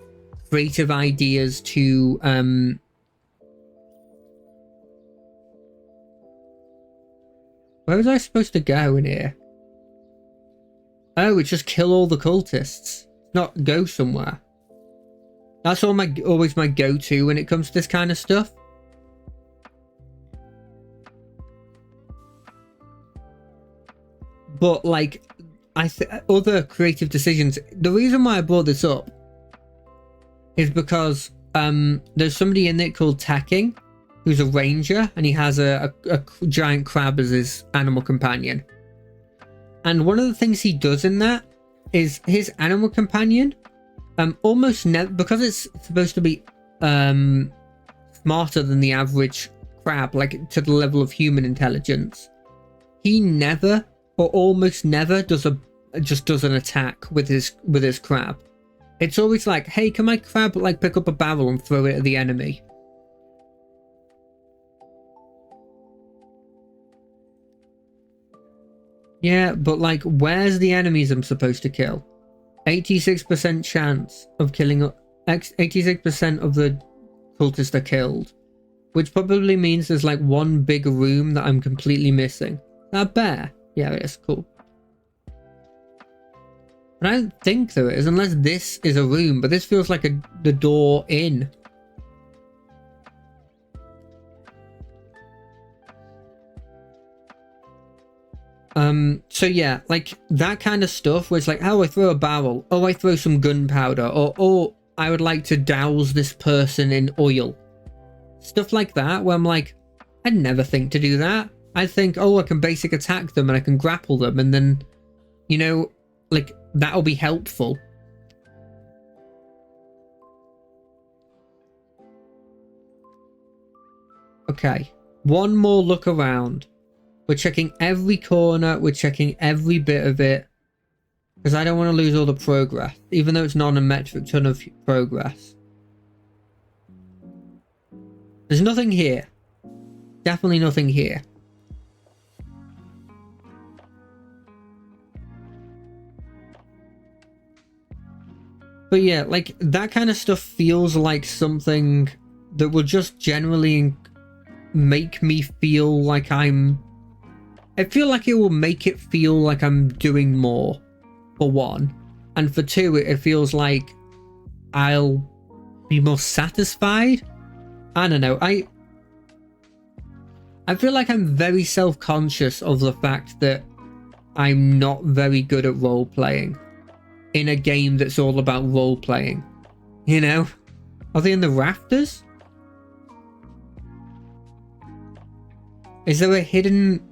creative ideas to where was I supposed to go in here? Oh, it's just kill all the cultists, not go somewhere. That's always my go-to when it comes to this kind of stuff. But like, other creative decisions. The reason why I brought this up is because there's somebody in it called Tacking, who's a ranger, and he has a giant crab as his animal companion. And one of the things he does in that is his animal companion almost never, because it's supposed to be smarter than the average crab, like to the level of human intelligence, he never or almost never does an attack with his crab. It's always like, hey, can my crab like pick up a barrel and throw it at the enemy? Yeah, but like, where's the enemies I'm supposed to kill? 86% chance of killing, 86% of the cultists are killed, which probably means there's like one big room that I'm completely missing. That bear? Yeah, it is. Cool. But I don't think there is, unless this is a room, but this feels like the door in. So yeah, like that kind of stuff where it's like, oh, I throw a barrel, oh, I throw some gunpowder, or oh, I would like to douse this person in oil. Stuff like that, where I'm like, I'd never think to do that. I think, oh, I can basic attack them and I can grapple them, and then, you know, like, that'll be helpful. Okay, one more look around. We're checking every corner, we're checking every bit of it. Because I don't want to lose all the progress, even though it's not a metric ton of progress. There's nothing here. Definitely nothing here. But yeah, like, that kind of stuff feels like something that will just generally make me feel like I feel like it will make it feel like I'm doing more, for one. And for two, it feels like I'll be more satisfied. I don't know. I feel like I'm very self-conscious of the fact that I'm not very good at role-playing in a game that's all about role-playing. You know? Are they in the rafters? Is there a hidden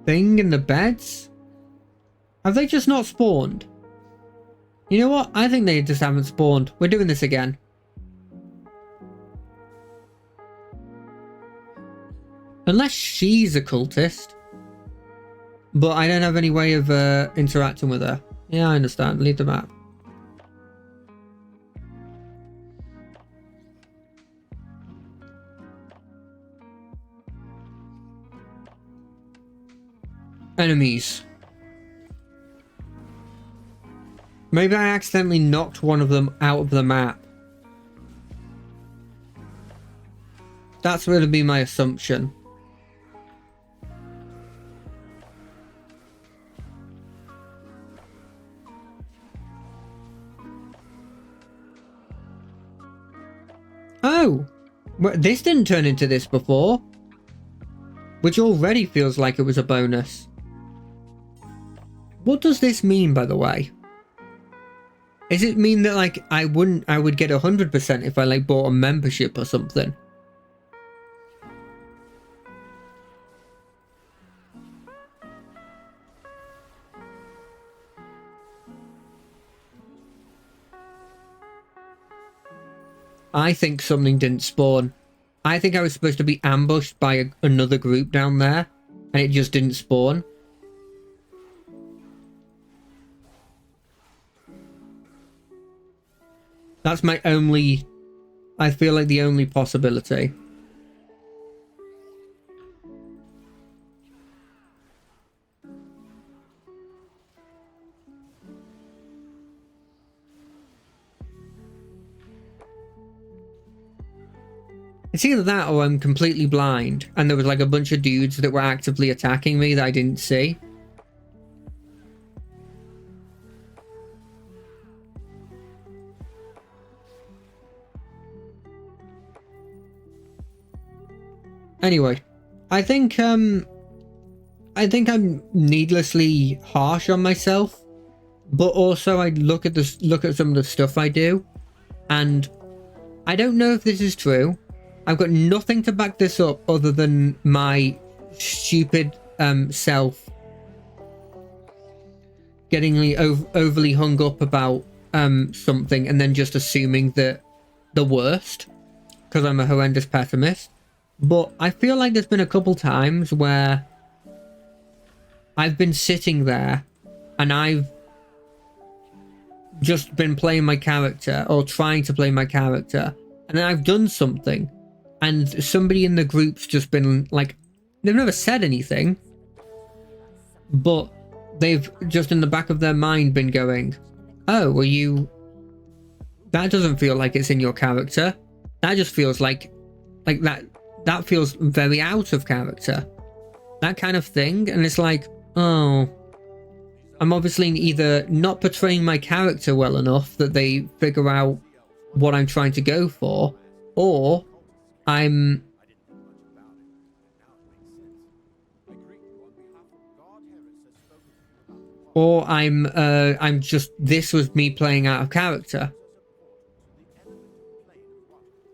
thing in the beds? Have they just not spawned? You know what? I think they just haven't spawned. We're doing this again. Unless she's a cultist. But I don't have any way of interacting with her. Yeah, I understand. Leave the map. Enemies. Maybe I accidentally knocked one of them out of the map. That's going to be my assumption. Oh! Well, this didn't turn into this before. Which already feels like it was a bonus. What does this mean, by the way? Does it mean that, like, I would get 100% if I, like, bought a membership or something? I think something didn't spawn. I think I was supposed to be ambushed by another group down there, and it just didn't spawn. That's my only... I feel like the only possibility. It's either that or I'm completely blind, and there was like a bunch of dudes that were actively attacking me that I didn't see. Anyway, I think I'm needlessly harsh on myself, but also I look at some of the stuff I do, and I don't know if this is true. I've got nothing to back this up other than my stupid self getting overly hung up about something and then just assuming that the worst because I'm a horrendous pessimist. But I feel like there's been a couple times where I've been sitting there and I've just been playing my character or trying to play my character, and then I've done something and somebody in the group's just been like, they've never said anything, but they've just in the back of their mind been going, oh, were you... That doesn't feel like it's in your character. That just feels like that feels very out of character. That kind of thing. And it's like, oh, I'm obviously either not portraying my character well enough that they figure out what I'm trying to go for, or I'm just, this was me playing out of character.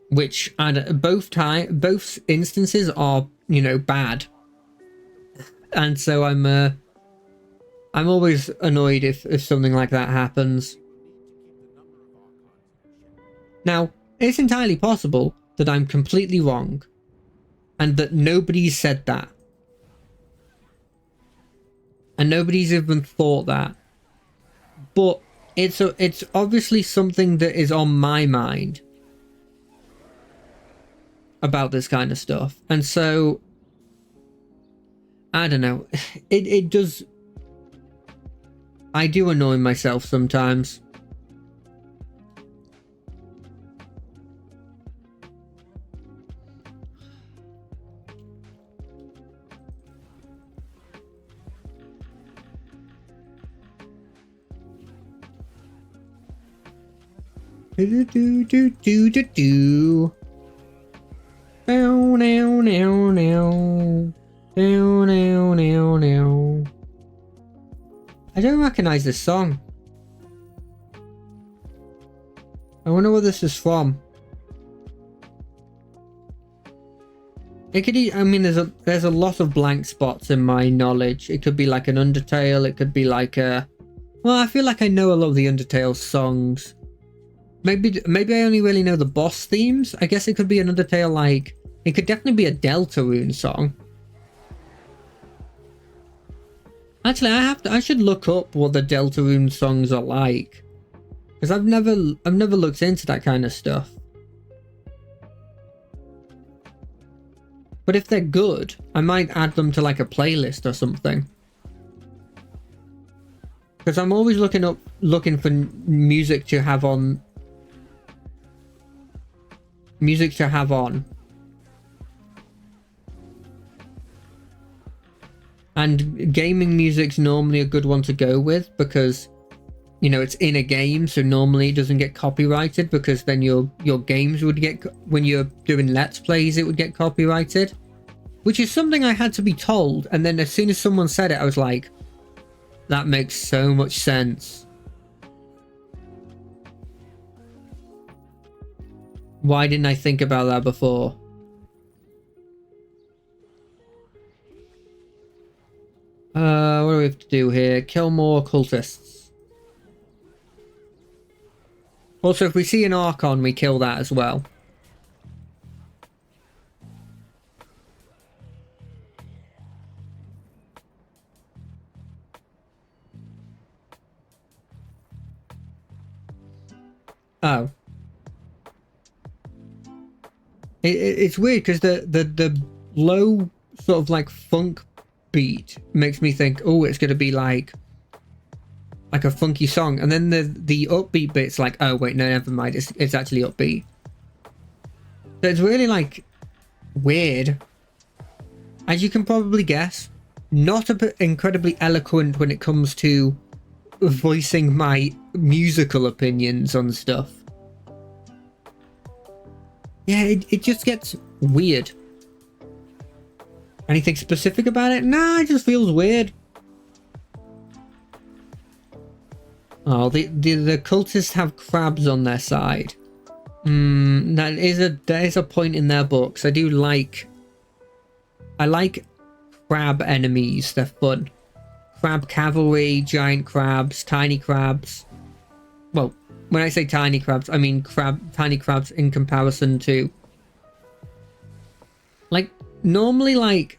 Which, and both instances are, you know, bad. And so I'm always annoyed if something like that happens. Now, it's entirely possible that I'm completely wrong, and that nobody said that. and nobody's even thought that. But it's obviously something that is on my mind about this kind of stuff, and so I don't know. It does. I do annoy myself sometimes. Do do do do do do. Now now now now. Now now now now. I don't recognize this song. I wonder what this is from. It could. I mean, there's a lot of blank spots in my knowledge. It could be like an Undertale. It could be like a. Well, I feel like I know a lot of the Undertale songs. Maybe I only really know the boss themes. I guess it could be an Undertale like. It could definitely be a Deltarune song. Actually, I should look up what the Deltarune songs are like, because I've never looked into that kind of stuff. But if they're good, I might add them to like a playlist or something. Because I'm always looking for music to have on. Music to have on. And gaming music's normally a good one to go with because, you know, it's in a game, so normally it doesn't get copyrighted, because then your games would get, when you're doing Let's Plays, it would get copyrighted. Which is something I had to be told, and then as soon as someone said it, I was like, that makes so much sense. Why didn't I think about that before? What do we have to do here? Kill more cultists. Also, if we see an Archon, we kill that as well. Oh. It's weird because the low sort of like funk beat makes me think, oh, it's gonna be like a funky song, and then the upbeat bit's like, oh wait, no, never mind, it's actually upbeat. So it's really like weird. As you can probably guess, not a bit incredibly eloquent when it comes to voicing my musical opinions on stuff. Yeah, it just gets weird. Anything specific about it? Nah, it just feels weird. Oh, the cultists have crabs on their side. That is a point in their books. I like crab enemies. They're fun. Crab cavalry, giant crabs, tiny crabs. Well, when I say tiny crabs, I mean tiny crabs in comparison to, like, normally like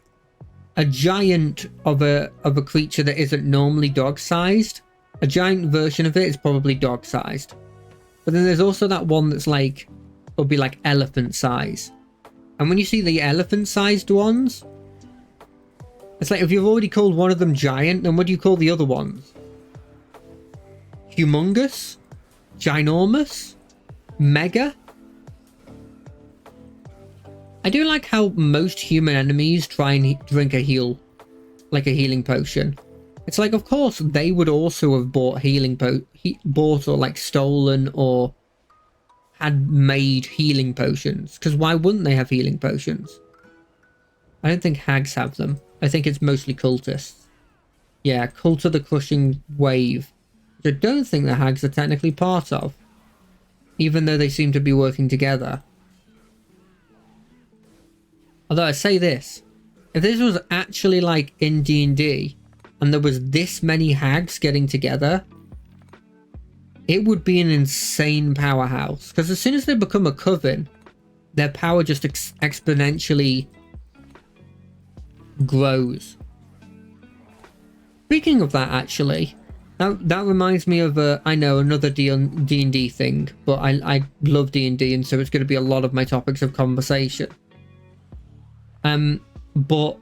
a giant of a creature that isn't normally dog-sized. A giant version of it is probably dog-sized. But then there's also that one that's like, it'll be like elephant size. And when you see the elephant-sized ones, it's like, if you've already called one of them giant, then what do you call the other ones? Humongous? Ginormous? Mega? I do like how most human enemies try and drink a healing potion. It's like, of course, they would also have bought bought or like stolen or had made healing potions. Because why wouldn't they have healing potions? I don't think hags have them. I think it's mostly cultists. Yeah, Cult of the Crushing Wave. Which I don't think the hags are technically part of. Even though they seem to be working together. Although I say this, if this was actually like in D&D and there was this many hags getting together, it would be an insane powerhouse. Because as soon as they become a coven, their power just exponentially grows. Speaking of that, actually, that reminds me of I know another D&D thing, but I love D&D, and so it's going to be a lot of my topics of conversation. But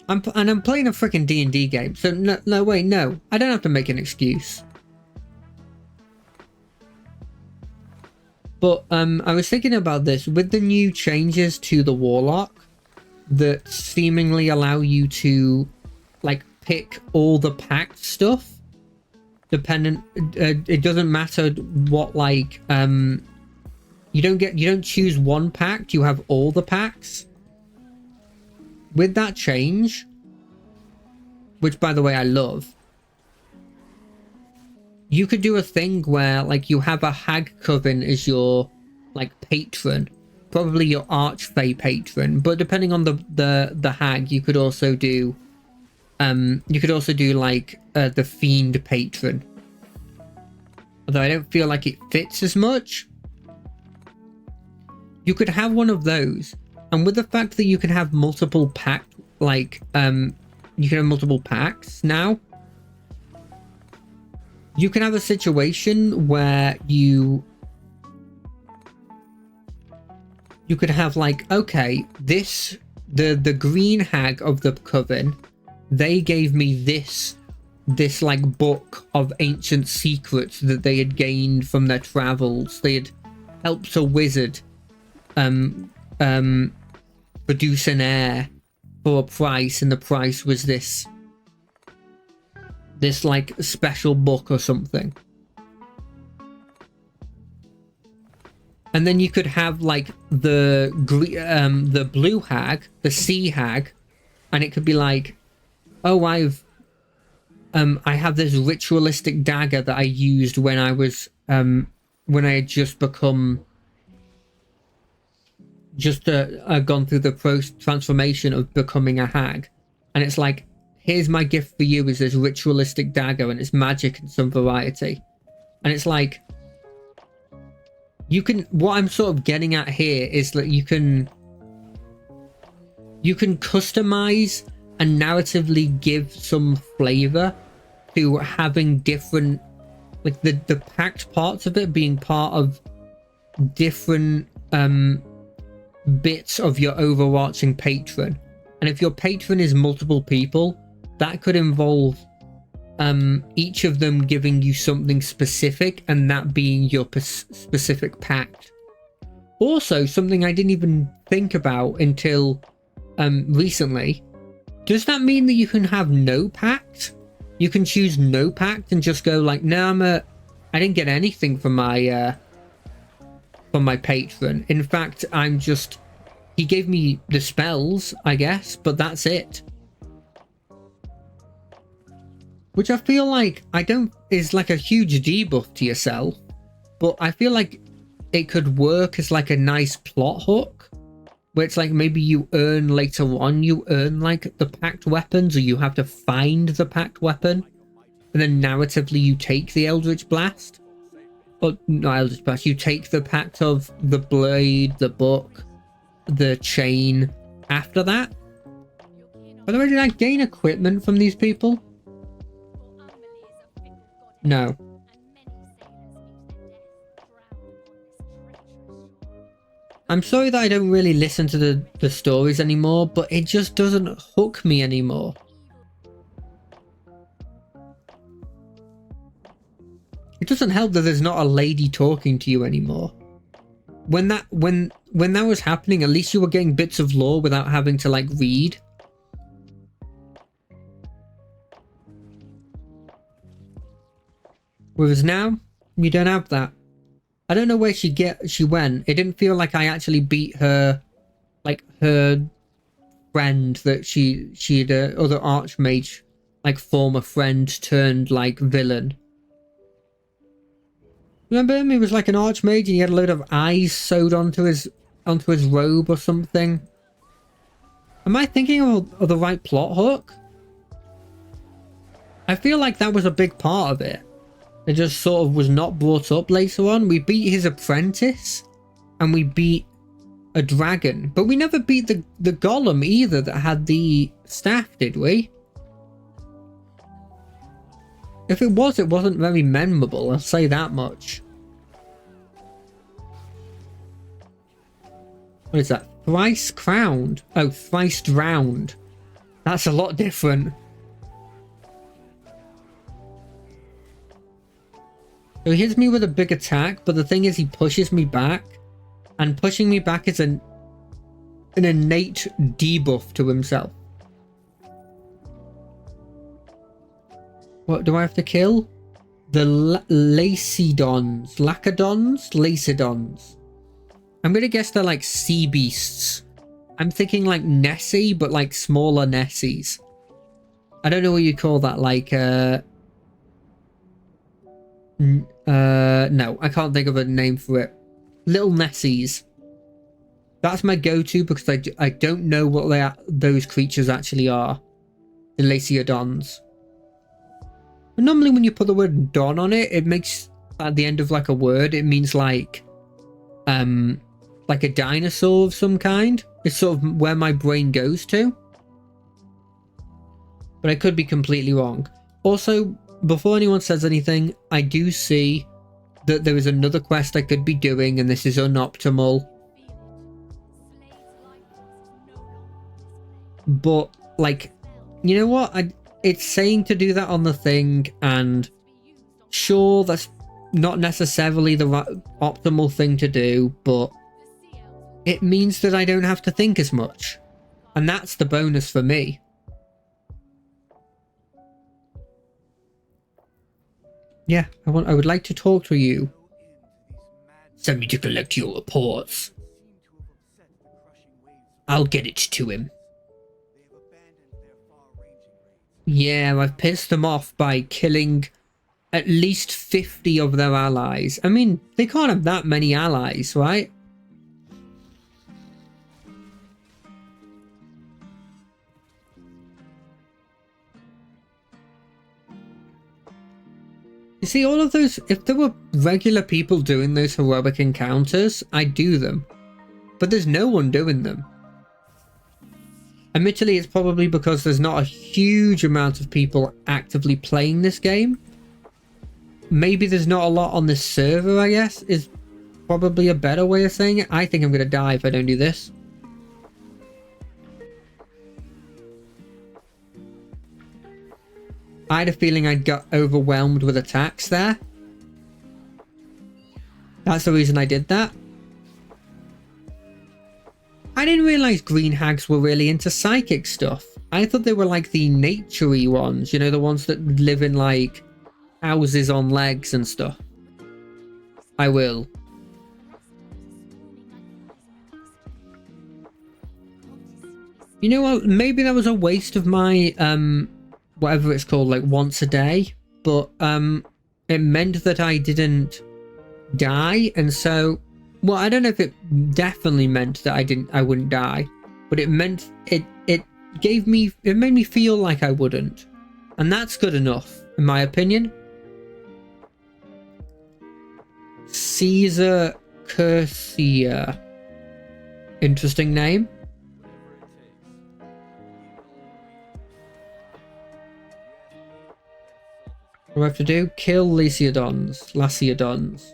I'm playing a freaking D&D game, so no, wait, no, I don't have to make an excuse. But I was thinking about this with the new changes to the Warlock that seemingly allow you to like pick all the packed stuff. Dependent, it doesn't matter what like you don't choose one pact, you have all the packs. With that change, which by the way I love, you could do a thing where like you have a hag coven as your like patron, probably your archfey patron, but depending on the hag, you could also do like the fiend patron. Although I don't feel like it fits as much. You could have one of those, and with the fact that you can have multiple pact, like you can have multiple packs now. You can have a situation where you could have like, okay, the green hag of the coven, they gave me this like book of ancient secrets that they had gained from their travels. They had helped a wizard produce an heir for a price, and the price was this like special book or something. And then you could have like the blue hag, the sea hag, and it could be like, oh, I have this ritualistic dagger that I used when I was when I had just become gone through the transformation of becoming a hag, and it's like, here's my gift for you, is this ritualistic dagger, and it's magic in some variety. And it's like, you can, what I'm sort of getting at here is that you can customize and narratively give some flavor to having different, like the packed parts of it being part of different bits of your overarching patron. And if your patron is multiple people, that could involve each of them giving you something specific, and that being your specific pact. Also, something I didn't even think about until recently, does that mean that you can have no pact? You can choose no pact and just go like, no, I didn't get anything from my patron. In fact, he gave me the spells, I guess, but that's it. Which I feel like is like a huge debuff to yourself, but I feel like it could work as like a nice plot hook, where it's like maybe you earn later on, you earn like the packed weapons, or you have to find the packed weapon, and then narratively you take the Eldritch Blast. Or not Eldritch Blast, you take the pact of the blade, the book, the chain after that. By the way, did I gain equipment from these people? No. I'm sorry that I don't really listen to the stories anymore, but it just doesn't hook me anymore. It doesn't help that there's not a lady talking to you anymore. When that was happening, at least you were getting bits of lore without having to like read. Whereas now, you don't have that. I don't know where she went. It didn't feel like I actually beat her, like her friend that she'd other archmage, like former friend turned like villain. Remember him? He was like an archmage and he had a load of eyes sewed onto his robe or something. Am I thinking of the right plot hook? I feel like that was a big part of it. It just sort of was not brought up later on. We beat his apprentice and we beat a dragon, but we never beat the golem either that had the staff, did we? If it was, it wasn't very memorable, I'll say that much. What is that? Thrice crowned. Oh, thrice drowned. That's a lot different. So he hits me with a big attack, but the thing is he pushes me back. And pushing me back is an innate debuff to himself. What do I have to kill? The Lacedons. Lacedons? Lacedons. I'm gonna guess they're like sea beasts. I'm thinking like Nessie, but like smaller Nessies. I don't know what you call that, like no, I can't think of a name for it. Little Nessies. That's my go-to because I don't know what those creatures actually are. The Lacedons. But normally when you put the word don on it, it makes at the end of like a word, it means like a dinosaur of some kind. It's sort of where my brain goes to. But I could be completely wrong. Also, before anyone says anything, I do see that there is another quest I could be doing, and this is unoptimal. But, like, you know what? It's saying to do that on the thing, and sure, that's not necessarily the optimal thing to do, but it means that I don't have to think as much. And that's the bonus for me. Yeah, I would like to talk to you. Send me to collect your reports. I'll get it to him. Yeah, I've pissed them off by killing at least 50 of their allies. I mean, they can't have that many allies, right? You see, all of those, if there were regular people doing those heroic encounters, I'd do them. But there's no one doing them. Admittedly, it's probably because there's not a huge amount of people actively playing this game. Maybe there's not a lot on this server, I guess, is probably a better way of saying it. I think I'm going to die if I don't do this. I had a feeling I'd got overwhelmed with attacks there. That's the reason I did that. I didn't realize green hags were really into psychic stuff. I thought they were like the nature-y ones, you know, the ones that live in like houses on legs and stuff. I will. You know what? Maybe that was a waste of my whatever it's called, like once a day, but it meant that I didn't die, and so, well, I don't know if it definitely meant that I wouldn't die, but it meant it made me feel like I wouldn't, and that's good enough in my opinion. Caesar Curcia, interesting name. What do I have to do? Kill Lacedons. Lachiodons.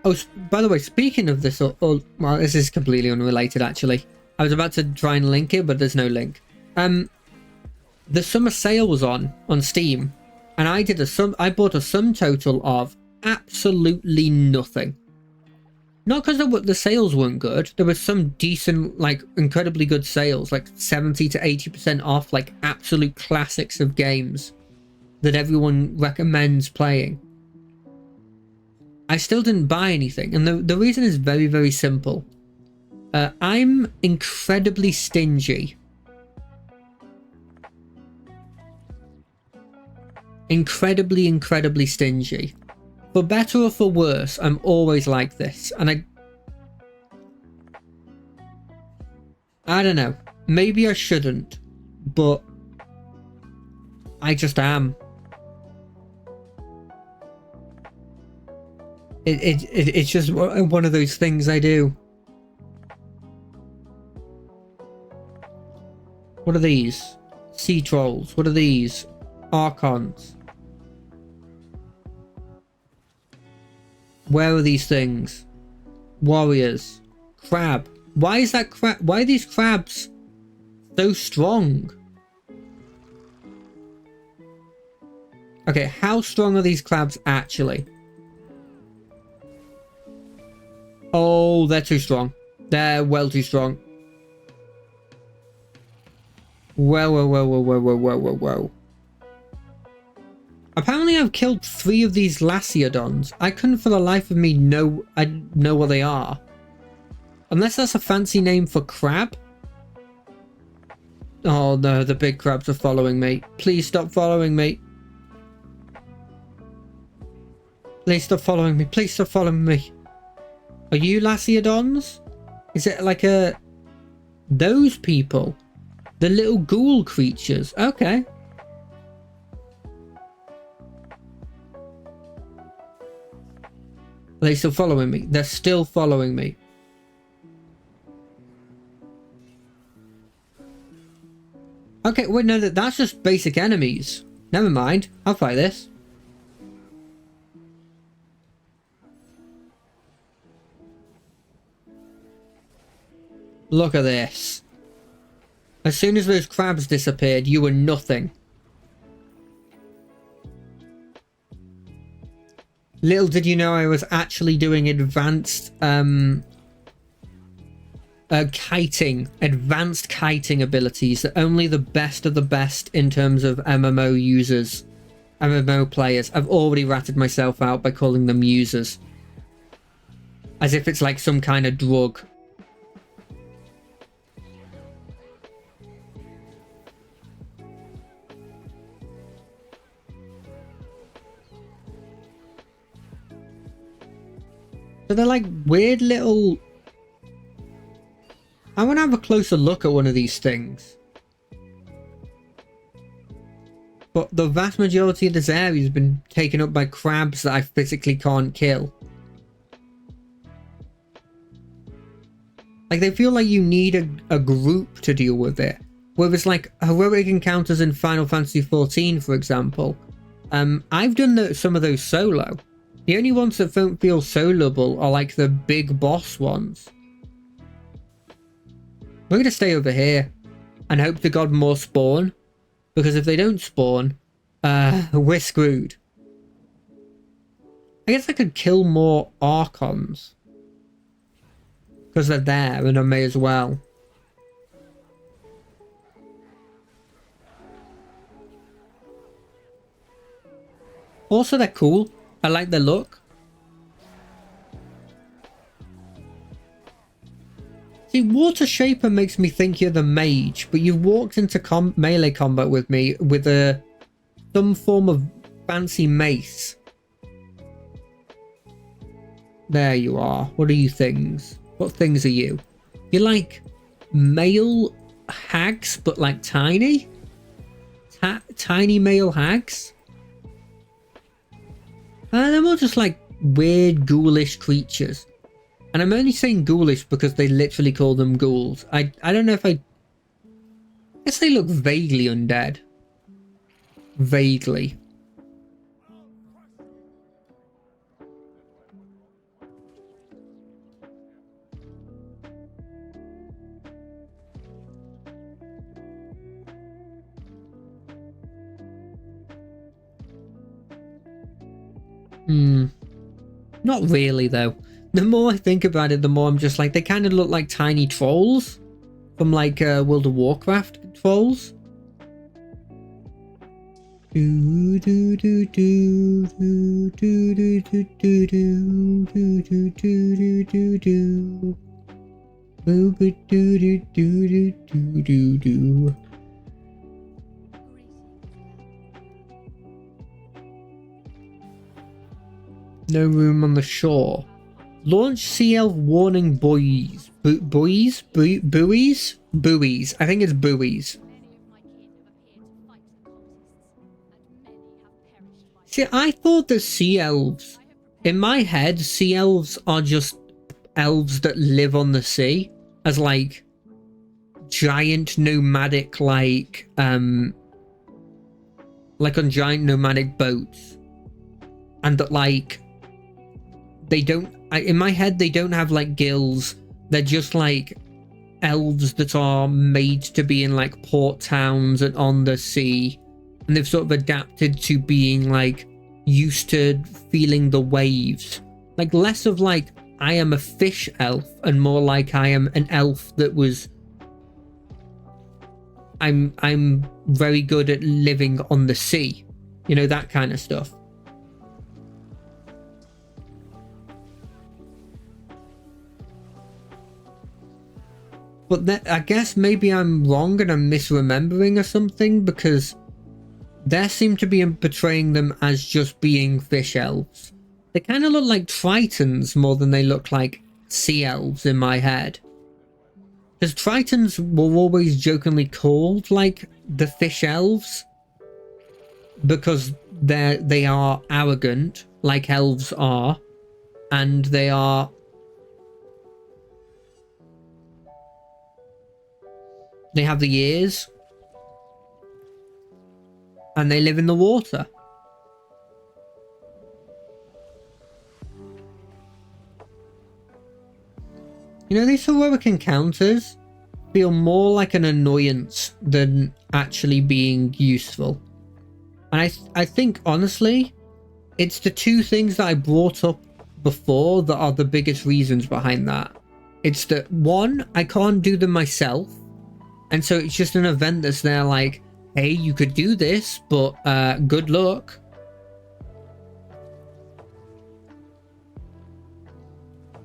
Oh, by the way, speaking of this, well, this is completely unrelated actually. I was about to try and link it, but there's no link. The summer sale was on Steam, and I bought a sum total of absolutely nothing. Not because the sales weren't good. There was some decent, like, incredibly good sales, like 70 to 80% off, like absolute classics of games that everyone recommends playing. I still didn't buy anything, and the reason is very, very simple. I'm incredibly stingy. Incredibly stingy. For better or for worse, I'm always like this, and I don't know. Maybe I shouldn't, but I just am. It's just one of those things I do. What are these? Sea trolls. What are these? Archons. Where are these things? Warriors. Crab. Why is that crab? Why are these crabs so strong? Okay, how strong are these crabs actually? Oh, they're too strong. They're well too strong. Whoa. Apparently I've killed 3 of these Lasiodons. I couldn't for the life of me know what they are. Unless that's a fancy name for crab. Oh no, the big crabs are following me. Please stop following me. Please stop following me. Please stop following me. Are you Lasiodons? Is it like a... Those people? The little ghoul creatures. Okay. Are they still following me? They're still following me. Okay, wait, no, that's just basic enemies. Never mind. I'll fight this. Look at this. As soon as those crabs disappeared, you were nothing. Little did you know I was actually doing advanced advanced kiting abilities that only the best of the best in terms of MMO users, MMO players. I've already ratted myself out by calling them users. As if it's like some kind of drug. So they're like weird little... I want to have a closer look at one of these things. But the vast majority of this area has been taken up by crabs that I physically can't kill. Like, they feel like you need a group to deal with it. Whereas, like, heroic encounters in Final Fantasy XIV, for example, I've done some of those solo. The only ones that don't feel soloable are, like, the big boss ones. We're going to stay over here and hope to God more spawn. Because if they don't spawn, we're screwed. I guess I could kill more Archons. Because they're there and I may as well. Also, they're cool. I like their look. See, Water Shaper makes me think you're the mage, but you've walked into melee combat with me with some form of fancy mace. There you are. What are you things? What things are you? You're like male hags, but like tiny? Tiny male hags? They're more just like weird ghoulish creatures. And I'm only saying ghoulish because they literally call them ghouls. I don't know if I guess they look vaguely undead. Vaguely. Not really though. The more I think about it, the more I'm just like, they kind of look like tiny trolls from like World of Warcraft trolls. Do do do do do do do do do do do do do do. Do do do do do do do. No room on the shore. Launch sea elf warning buoys. Buoys? Buoys? Buoys. I think it's buoys. See, I thought that sea elves... In my head, sea elves are just elves that live on the sea. As like... giant nomadic like on giant nomadic boats, and that like they don't, in my head they don't have like gills, they're just like elves that are made to be in like port towns and on the sea, and they've sort of adapted to being like used to feeling the waves, like less of like I am a fish elf and more like I am an elf that was I'm very good at living on the sea, you know, that kind of stuff. But that, I guess maybe I'm wrong and I'm misremembering or something, because there seem to be portraying them as just being fish elves. They kind of look like Tritons more than they look like sea elves in my head. Because Tritons were always jokingly called like the fish elves, because they are arrogant like elves are, and they have the ears, and they live in the water. You know, these heroic encounters feel more like an annoyance than actually being useful. And I think, honestly, it's the two things that I brought up before that are the biggest reasons behind that. It's that, one, I can't do them myself, and so it's just an event that's there like, hey, you could do this, but good luck.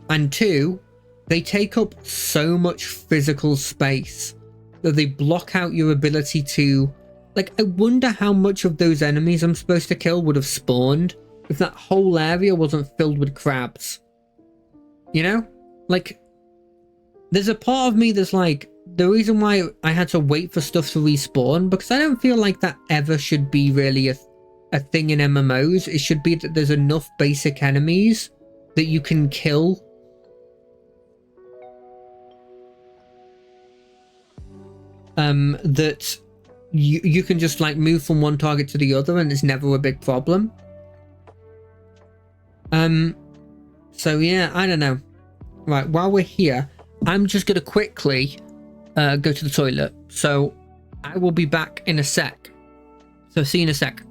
And two, they take up so much physical space that they block out your ability to... Like, I wonder how much of those enemies I'm supposed to kill would have spawned if that whole area wasn't filled with crabs. You know? Like, there's a part of me that's like, the reason why I had to wait for stuff to respawn, because I don't feel like that ever should be really a thing in MMOs. It should be that there's enough basic enemies that you can kill that you can just like move from one target to the other and it's never a big problem. So yeah, I don't know. Right, while we're here, I'm just gonna quickly go to the toilet, so I will be back in a sec. So see you in a sec.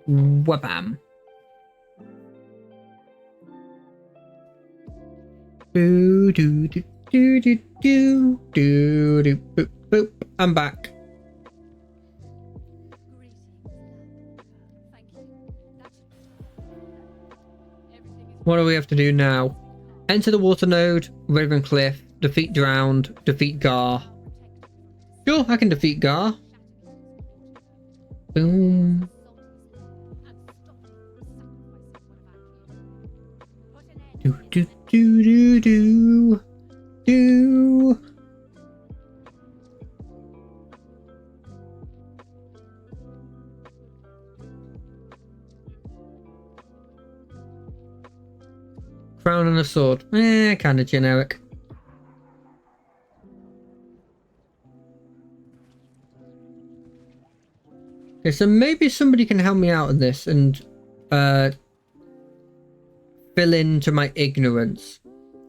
Wabam. I'm back. What do we have to do now? Enter the water node, Ravencliff, defeat Drowned, defeat Gar. Sure, I can defeat Gar. Boom. Do do do do do do. Crown and a sword. Kind of generic. Okay, so maybe somebody can help me out in this and fill into my ignorance.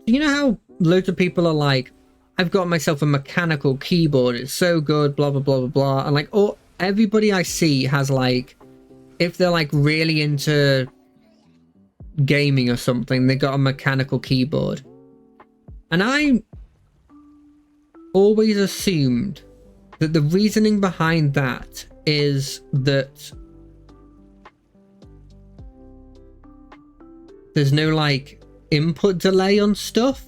You know how loads of people are like, I've got myself a mechanical keyboard, it's so good, blah blah blah blah blah, and like, oh, everybody I see has like, if they're like really into gaming or something, they got a mechanical keyboard. And I always assumed that the reasoning behind that is that there's no like input delay on stuff.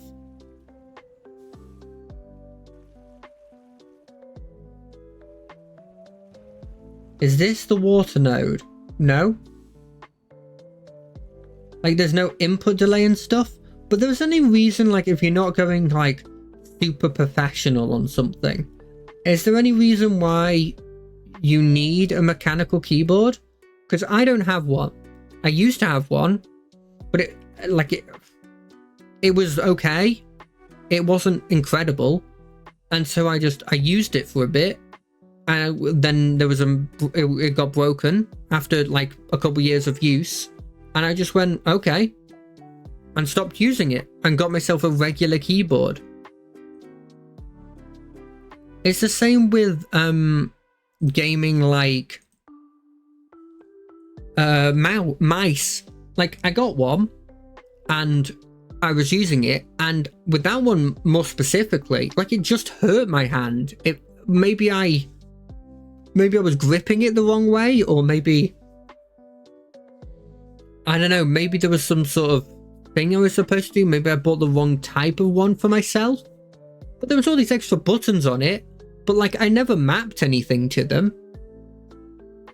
Is this the water node? No. Like there's no input delay and stuff, but there's any reason, like if you're not going like super professional on something, is there any reason why you need a mechanical keyboard? Because I don't have one. I used to have one, but it was okay. It wasn't incredible, and so I used it for a bit, and then there was it got broken after like a couple years of use, and I just went okay and stopped using it and got myself a regular keyboard. It's the same with gaming, like mice. Like I got one and I was using it, and with that one more specifically, like it just hurt my hand. Maybe I was gripping it the wrong way, or maybe I don't know, maybe there was some sort of thing I was supposed to do. Maybe I bought the wrong type of one for myself, but there was all these extra buttons on it, but like I never mapped anything to them.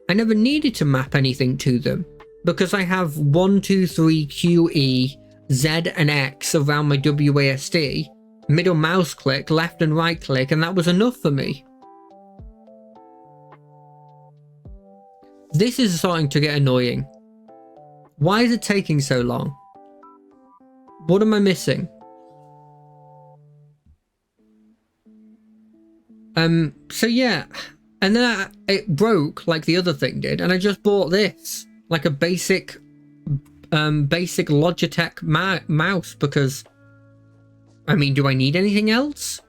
I never needed to map anything to them because I have 1, 2, 3 QE, Z and X around my WASD, middle mouse click, left and right click, and that was enough for me. This is starting to get annoying. Why is it taking so long? What am I missing? So yeah, and then it broke like the other thing did, and I just bought this, like a basic Logitech mouse, because, I mean, do I need anything else?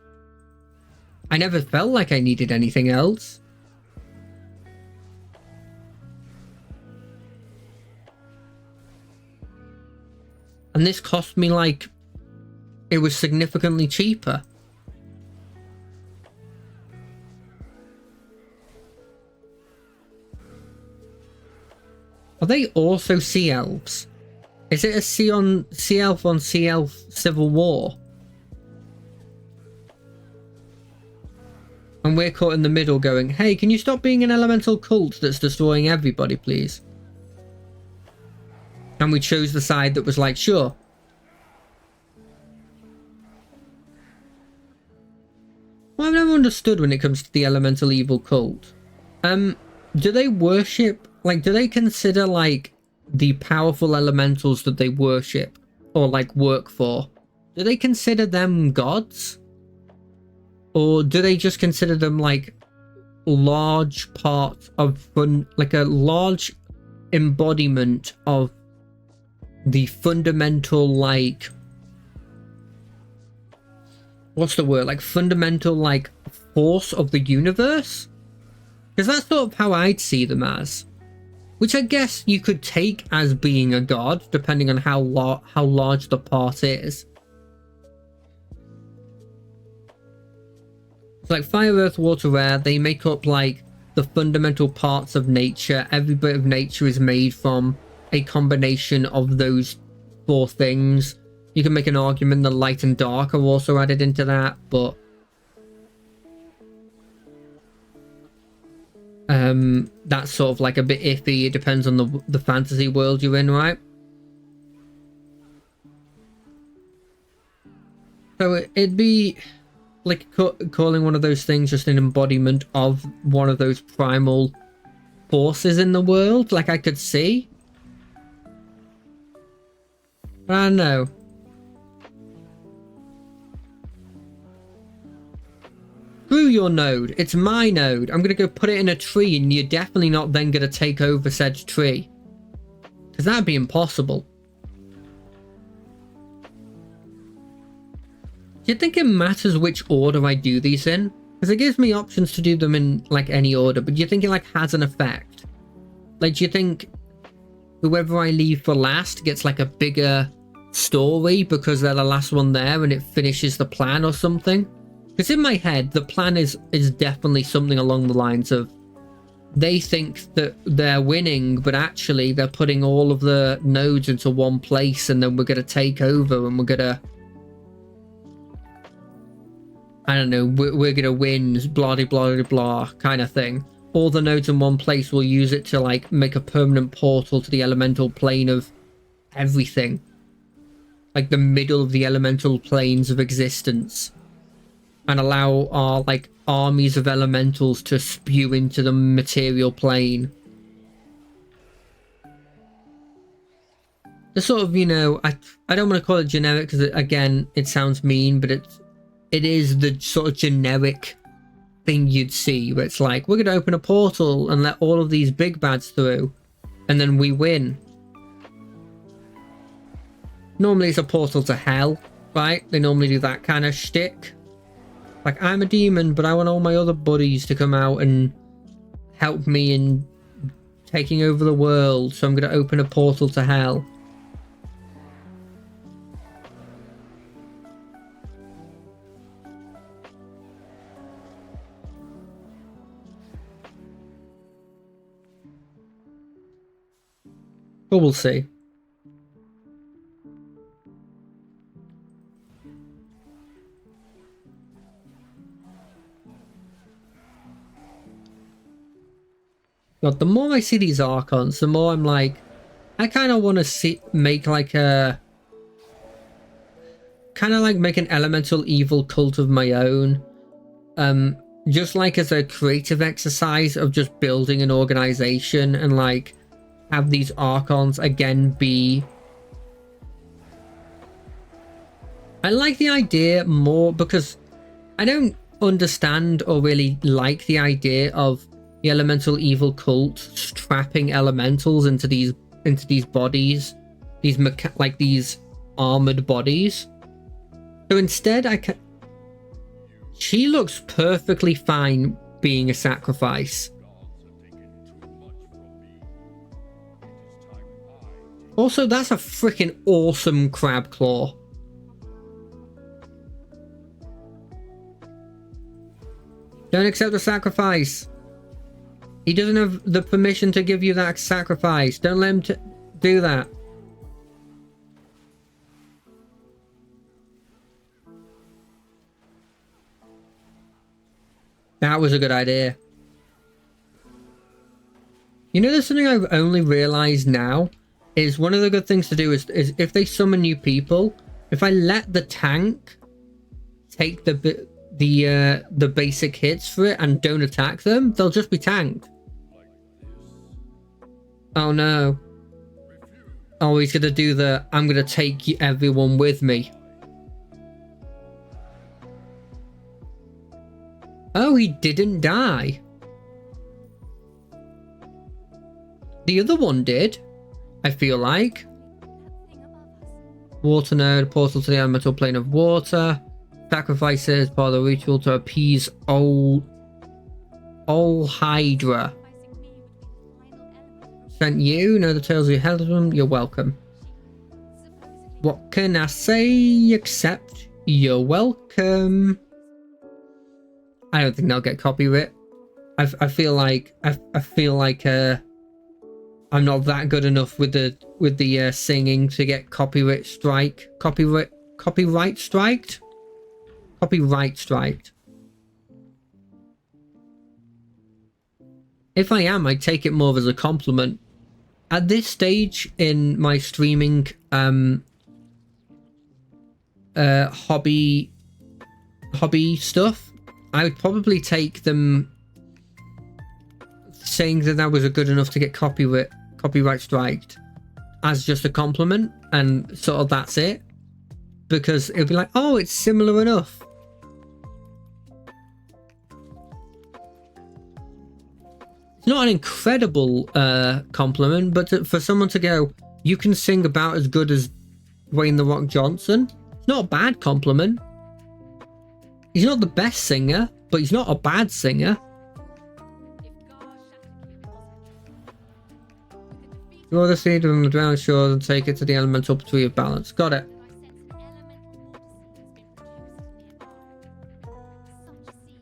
I never felt like I needed anything else. And this cost me like, it was significantly cheaper. Are they also sea elves? Is it a sea elf on sea elf civil war? And we're caught in the middle going, hey, can you stop being an elemental cult that's destroying everybody, please? And we chose the side that was like, sure. Well, I've never understood when it comes to the elemental evil cult. Do they worship, like, do they consider, like, the powerful elementals that they worship or, like, work for? Do they consider them gods? Or do they just consider them, like, large part of, like, a large embodiment of the fundamental, like, what's the word? Like, fundamental, like, force of the universe? Because that's sort of how I'd see them as. Which I guess you could take as being a god, depending on how large the part is. It's like fire, earth, water, air. They make up, like, the fundamental parts of nature. Every bit of nature is made from a combination of those 4 things. You can make an argument that light and dark are also added into that, but that's sort of like a bit iffy. It depends on the fantasy world you're in, right? So it'd be like calling one of those things just an embodiment of one of those primal forces in the world, like I could see. But I don't know. Screw your node. It's my node. I'm gonna go put it in a tree, and you're definitely not then gonna take over said tree. Because that'd be impossible. Do you think it matters which order I do these in? Because it gives me options to do them in like any order, but do you think it like has an effect? Like, do you think whoever I leave for last gets like a bigger story because they're the last one there and it finishes the plan or something? Because in my head, the plan is definitely something along the lines of they think that they're winning, but actually they're putting all of the nodes into one place, and then we're going to take over and we're going to, I don't know, we're going to win, blah, blah, blah, blah, kind of thing. All the nodes in one place, will use it to like make a permanent portal to the elemental plane of everything. Like the middle of the elemental planes of existence. And allow our like armies of elementals to spew into the material plane. The sort of, you know, I don't want to call it generic because again, it sounds mean, but it is the sort of generic thing you'd see where it's like, we're going to open a portal and let all of these big bads through, and then we win. Normally it's a portal to hell, right? They normally do that kind of shtick. Like, I'm a demon, but I want all my other buddies to come out and help me in taking over the world, so I'm going to open a portal to hell. But we'll see. God, the more I see these Archons, the more I'm like, I kind of want to make like a... kind of like make an elemental evil cult of my own. Just like as a creative exercise of just building an organization and like have these Archons again be... I like the idea more because I don't understand or really like the idea of the elemental evil cult trapping elementals into these bodies, these armored bodies. So instead, she looks perfectly fine being a sacrifice. Also, that's a freaking awesome crab claw. Don't accept the sacrifice. He doesn't have the permission to give you that sacrifice. Don't let him do that. That was a good idea. You know, there's something I've only realized now is one of the good things to do is if they summon new people, if I let the tank take the basic hits for it and don't attack them, they'll just be tanked. Oh no. Oh, he's gonna do the I'm gonna take everyone with me. Oh, he didn't die. The other one did, I feel like. Water node, portal to the elemental plane of water. Sacrifices part of the ritual to appease Ol Hydra. Sent you, know the tales you held of them, you're welcome. What can I say except you're welcome? I don't think they'll get copyright. I feel like I'm not that good enough with the singing to get copyright striked. Copyright striked. Copyright striked. If I am, I take it more as a compliment. At this stage in my streaming hobby stuff, I would probably take them saying that I was good enough to get copyright striked as just a compliment, and sort of that's it, because it'd be like, oh, it's similar enough. It's not an incredible compliment, but for someone to go, you can sing about as good as Dwayne "The Rock" Johnson, it's not a bad compliment. He's not the best singer, but he's not a bad singer. Draw the seed from the drowned shores and take it to the elemental tree of balance. Got it.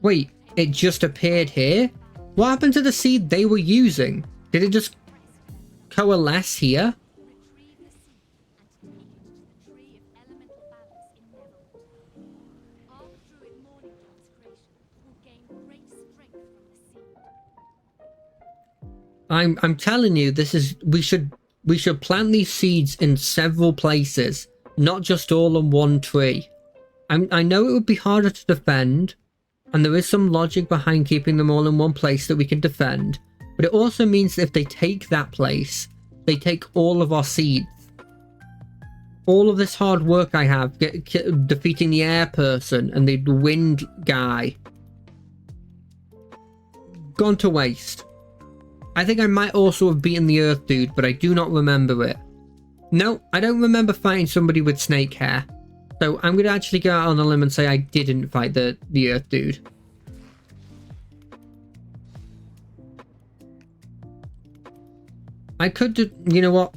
Wait, it just appeared here? What happened to the seed they were using? Did it just coalesce here? I'm telling you, this is we should plant these seeds in several places, not just all on one tree. I know it would be harder to defend, and there is some logic behind keeping them all in one place that we can defend, but it also means that if they take that place, they take all of our seeds. All of this hard work I have defeating the air person and the wind guy, gone to waste. I think I might also have beaten the earth dude, but I do not remember it. No, I don't remember fighting somebody with snake hair. So I'm going to actually go out on a limb and say I didn't fight the earth dude. I could do, you know what?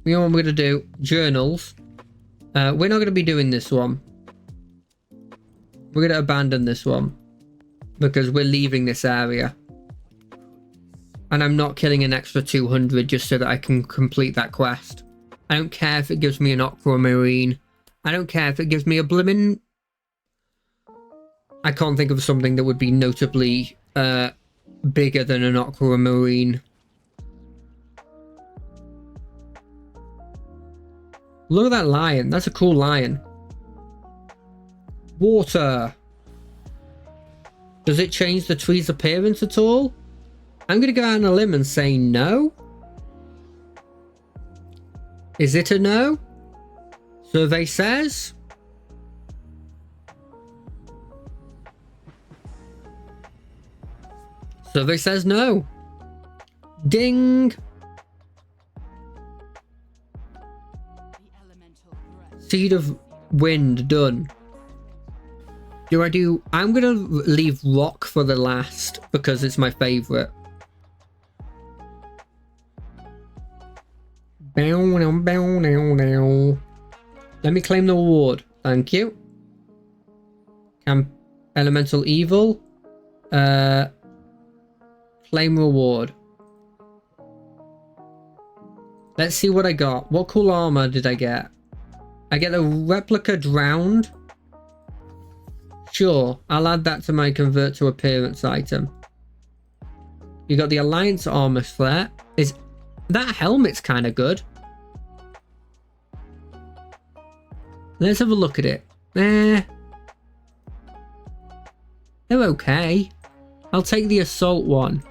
You know what I'm going to do? Journals. We're not going to be doing this one. We're going to abandon this one, because we're leaving this area. And I'm not killing an extra 200 just so that I can complete that quest. I don't care if it gives me an aquamarine. I don't care if it gives me a blimmin'... I can't think of something that would be notably bigger than an aquamarine. Look at that lion. That's a cool lion. Water. Does it change the tree's appearance at all? I'm going to go out on a limb and say no. Is it a no? Survey says. Survey says no. Ding. Seed of wind done. I'm going to leave rock for the last because it's my favorite. Let me claim the reward. Thank you. Elemental evil. Claim reward. Let's see what I got. What cool armor did I get? I get a replica drowned. Sure, I'll add that to my convert to appearance item. You got the Alliance armor flare. That helmet's kind of good. Let's have a look at it. They're okay. I'll take the assault one.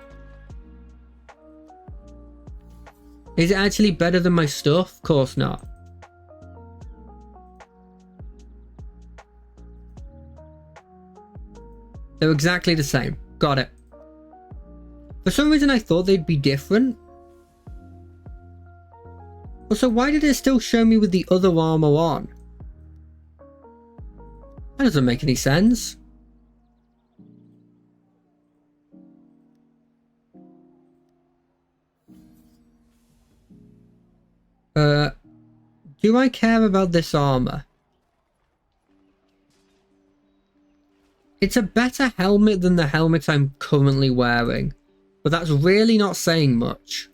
Is it actually better than my stuff? Of course not. They're exactly the same. Got it. For some reason I thought they'd be different. Also, why did it still show me with the other armor on? That doesn't make any sense. Do I care about this armor? It's a better helmet than the helmet I'm currently wearing, but that's really not saying much.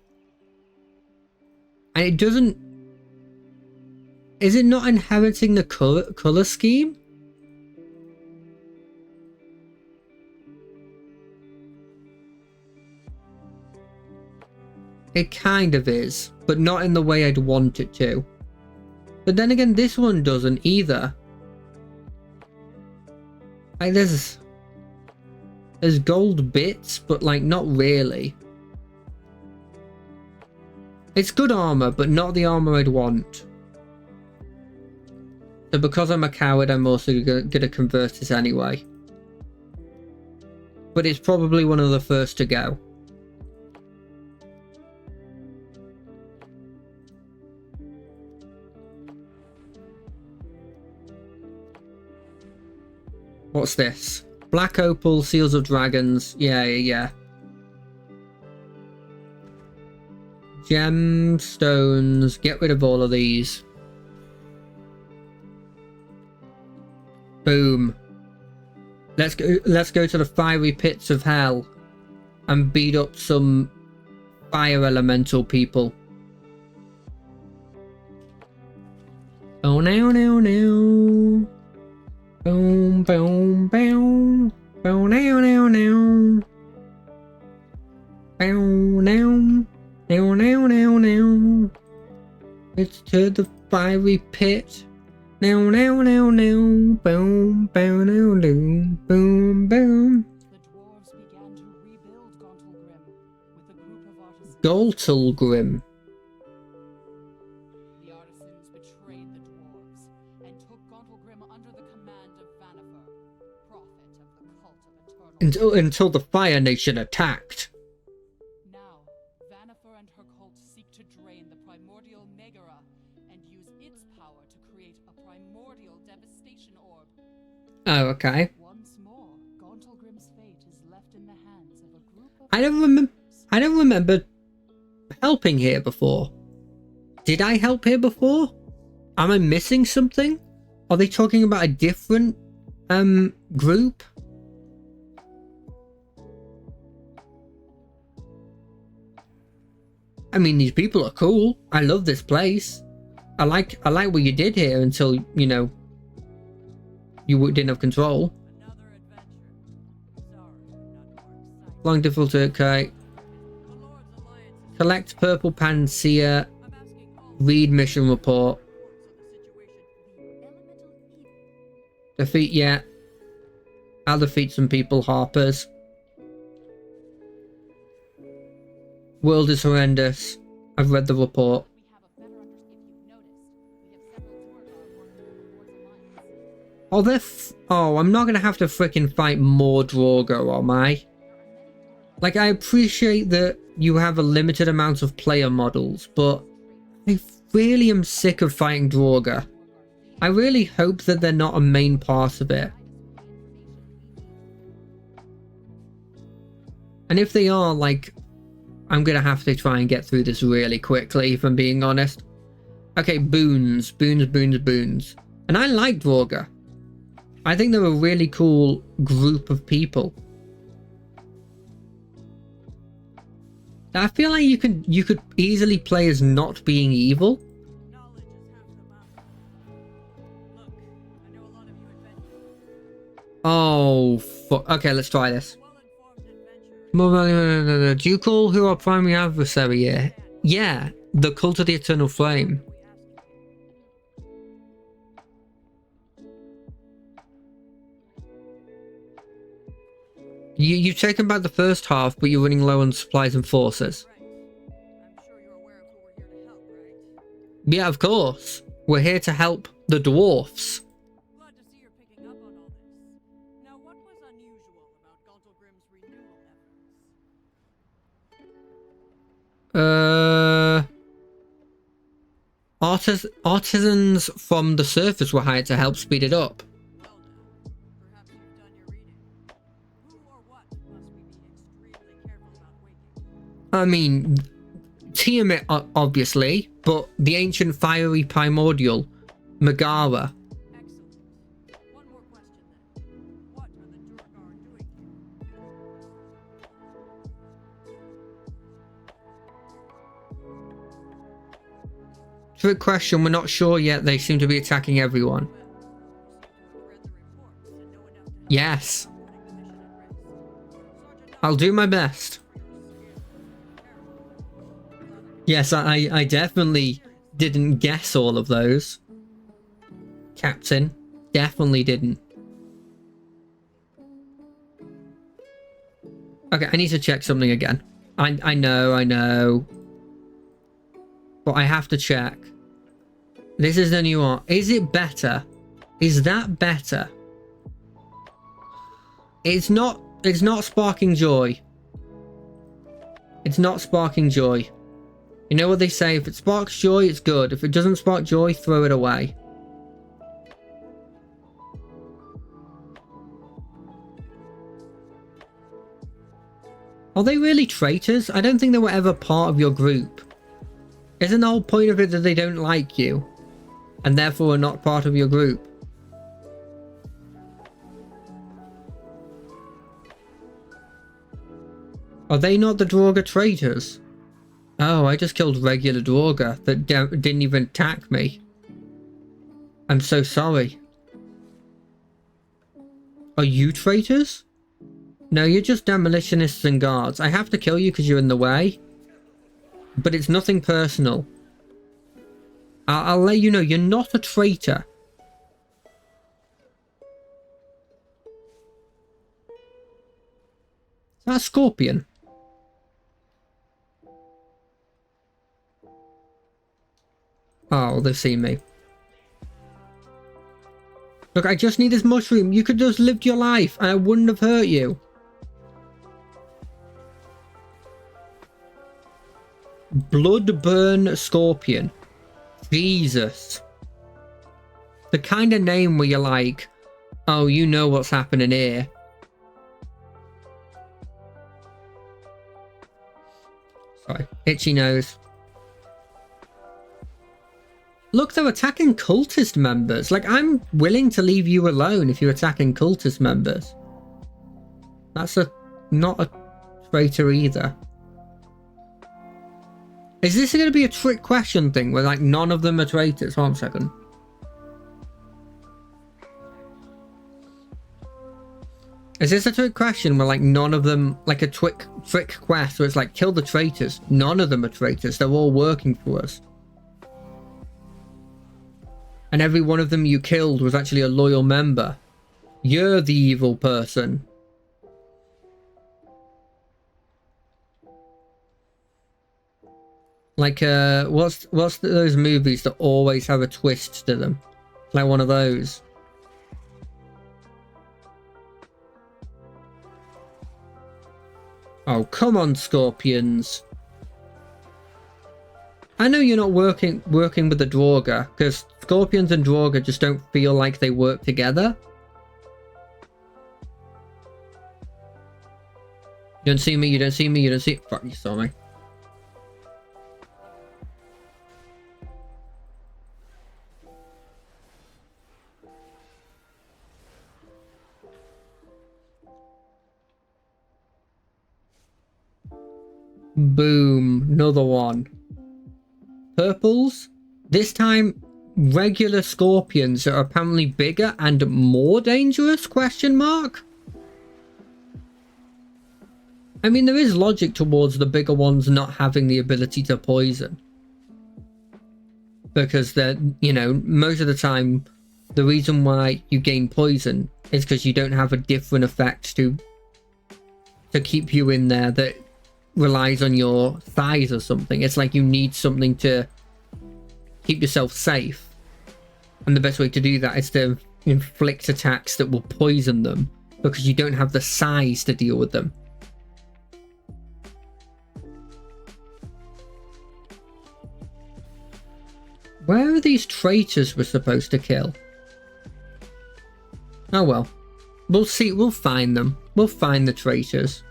And it doesn't... Is it not inheriting the color scheme? It kind of is, but not in the way I'd want it to. But then again, this one doesn't either. Like, there's gold bits, but like, not really. It's good armor, but not the armor I'd want. So because I'm a coward, I'm also gonna convert this anyway. But it's probably one of the first to go. What's this? Black opal, seals of dragons. Yeah. Gemstones. Get rid of all of these. Boom. Let's go to the fiery pits of hell and beat up some fire elemental people. Oh no. Boom, boom, boom. Boom, now. Boom, now. Now. It's to the fiery pit. Now. Boom, boom, boom. The dwarves began to rebuild Gauntlgrim. The artisans betrayed the dwarves and took Gauntlgrim under the command of Vanifer, prophet of the cult of eternal. Until the Fire Nation attacked. Now, Vanifer and her cult seek to drain the primordial Megara and use its power to create a primordial devastation orb. Oh, okay. Once more, Gauntlgrim's fate is left in the hands of a group of... I don't remember helping here before. Did I help here before? Am I missing something? Are they talking about a different group? I mean, these people are cool. I love this place. I like what you did here until, you know, you didn't have control. Another adventure. Sorry, not more exciting. Long difficulty, okay. The Lord's alliance is... Collect purple panacea. I'm asking all Read mission report. reports of the situation. The elemental evil. Defeat, yeah. I'll defeat some people, Harpers. World is horrendous. I've read the report. We have a better understanding. If you've noticed, we have several Duergar working for the Lord's alliance. Oh, oh, I'm not gonna have to frickin' fight more Draugr, am I? Like, I appreciate that you have a limited amount of player models, but I really am sick of fighting Draugr. I really hope that they're not a main part of it. And if they are, like, I'm gonna have to try and get through this really quickly, if I'm being honest. Okay, boons. And I like Draugr. I think they're a really cool group of people. I feel like you could easily play as not being evil. Knowledge is half the battle. Look, I know a lot of you adventurers. Oh, fuck. Okay, let's try this. Well-informed adventurers. Do you call who our primary adversary here? Yeah, the Cult of the Eternal Flame. You've taken back the first half, but you're running low on supplies and forces. Right. I'm sure you're aware of who we're here to help, right? Yeah, of course. We're here to help the dwarfs. Glad to see you're picking up on all this. Now, what was unusual about Gauntlgrim's renewal efforts? Artisans from the surface were hired to help speed it up. Well now, perhaps you've done your reading. Who or what must we be extremely careful about waking? I mean, Tiamat, obviously, but the ancient fiery primordial, Megara. Excellent. One more question then. What are the Duergar doing here? Trick question, we're not sure yet. They seem to be attacking everyone. Yes. I'll do my best. Yes, I definitely didn't guess all of those. Captain, definitely didn't. Okay, I need to check something again. I know. But I have to check. This is the new one. Is it better? Is that better? It's not sparking joy. It's not sparking joy. You know what they say? If it sparks joy, it's good. If it doesn't spark joy, throw it away. Are they really traitors? I don't think they were ever part of your group. Isn't the whole point of it that they don't like you? And therefore are not part of your group? Are they not the Draugr traitors? Oh, I just killed regular Draugr that didn't even attack me. I'm so sorry. Are you traitors? No, you're just demolitionists and guards. I have to kill you because you're in the way. But it's nothing personal. I'll let you know, you're not a traitor. Is that a scorpion? Oh, they've seen me. Look, I just need this mushroom. You could just lived your life and I wouldn't have hurt you. Bloodburn Scorpion. Jesus. The kind of name where you're like, oh, you know what's happening here. Sorry, itchy nose. Look, they're attacking cultist members. Like, I'm willing to leave you alone if you're attacking cultist members. That's not a traitor either. Is this going to be a trick question thing where, like, none of them are traitors? Hold on a second. Is this a trick question where, like, none of them, like a trick quest where it's like, kill the traitors? None of them are traitors. They're all working for us. And every one of them you killed was actually a loyal member. You're the evil person. Like, what's those movies that always have a twist to them? Like one of those. Oh, come on, scorpions. I know you're not working with the Draugr, because scorpions and Draugr just don't feel like they work together. You don't see me, you don't see me, you don't see... Fuck, you saw me. Boom, another one. Purples. This time, regular scorpions are apparently bigger and more dangerous, question mark? I mean, there is logic towards the bigger ones not having the ability to poison. Because they're, you know, most of the time, the reason why you gain poison is because you don't have a different effect to keep you in there that relies on your thighs or something. It's like you need something to keep yourself safe. And the best way to do that is to inflict attacks that will poison them because you don't have the size to deal with them. Where are these traitors we're supposed to kill? Oh well. We'll see. We'll find them. We'll find the traitors.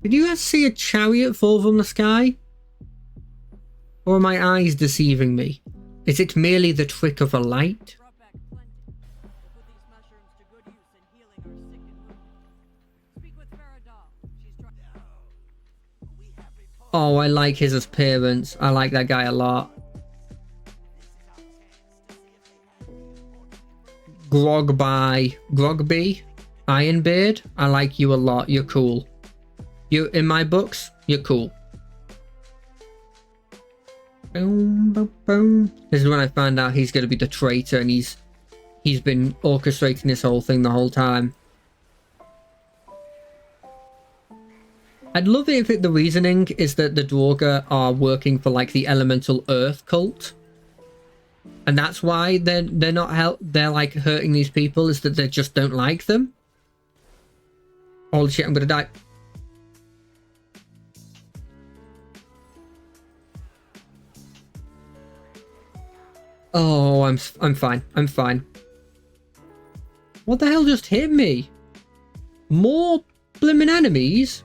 Did you guys see a chariot fall from the sky? Or are my eyes deceiving me? Is it merely the trick of a light? Brought back plenty. We'll put these mushrooms to good use in healing our sick and wounded. Speak with Faradal. She's trying. Oh, I like his appearance. I like that guy a lot. Grogby, Ironbeard. I like you a lot. You're cool. You in my books, you're cool. Boom, boom, boom. This is when I found out he's going to be the traitor, and he's been orchestrating this whole thing the whole time. I'd love it if the reasoning is that the Draugr are working for like the elemental earth cult, and that's why they're not they're like hurting these people, is that they just don't like them. Holy shit, I'm gonna die. Oh, I'm fine. I'm fine. What the hell just hit me? More blimmin' enemies?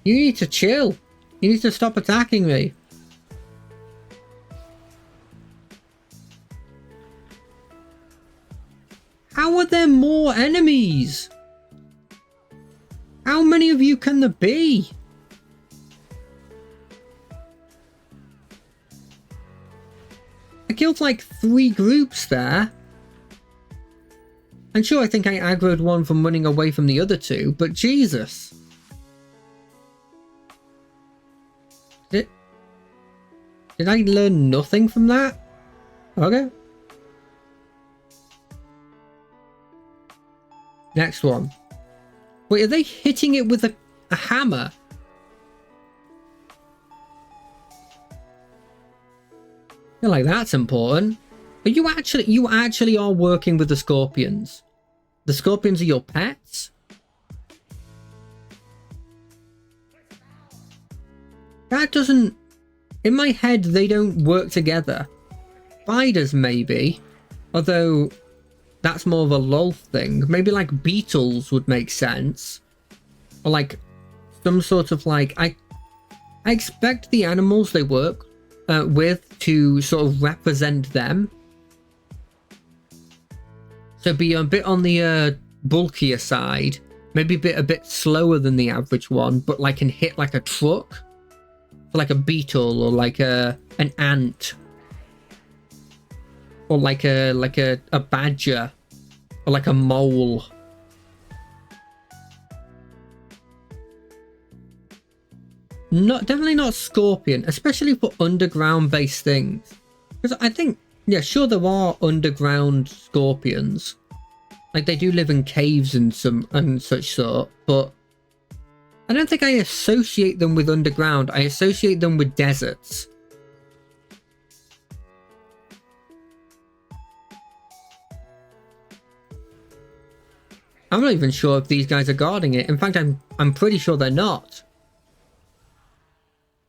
You need to chill. You need to stop attacking me. How are there more enemies? How many of you can there be? I killed like 3 groups there. And sure, I think I aggroed one from running away from the other 2, but Jesus. Did I learn nothing from that? Okay. Next one. Wait, are they hitting it with a hammer? I feel like that's important. Are you actually are working with the scorpions? The scorpions are your pets? That doesn't... In my head, they don't work together. Spiders, maybe. Although, that's more of a lol thing. Maybe like beetles would make sense. Or like, some sort of like... I expect the animals they work with to sort of represent them. So be a bit on the bulkier side. Maybe a bit slower than the average one, but like can hit like a truck. Like a beetle or like an ant. Or like a badger. Or like a mole. Definitely not scorpion, especially for underground based things. Because I think, yeah, sure there are underground scorpions. Like they do live in caves and such sort, but I don't think I associate them with underground. I associate them with deserts. I'm not even sure if these guys are guarding it. In fact, I'm pretty sure they're not.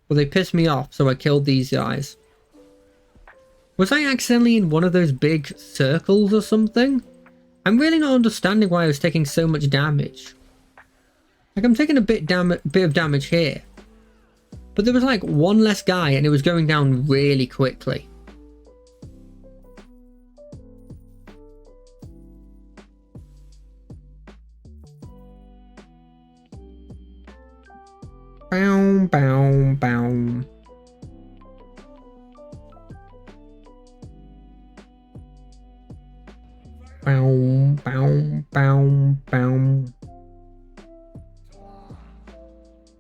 Well, they pissed me off, so I killed these guys. Was I accidentally in one of those big circles or something? I'm really not understanding why I was taking so much damage. Like, I'm taking a bit of damage here. But there was like one less guy and it was going down really quickly. Bow, bow, bow. Bow, bow, bow, bow.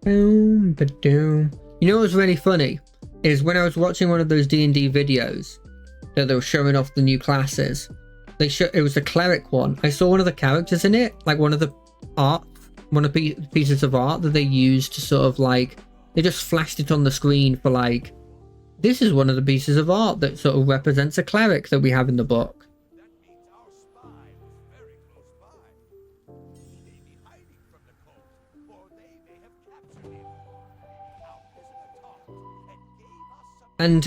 Boom, ba-doom. You know what's really funny? Is when I was watching one of those D&D videos that they were showing off the new classes. It was the cleric one. I saw one of the characters in it, like one of the pieces of art that they used to sort of like, they just flashed it on the screen for like, this is one of the pieces of art that sort of represents a cleric that we have in the book. And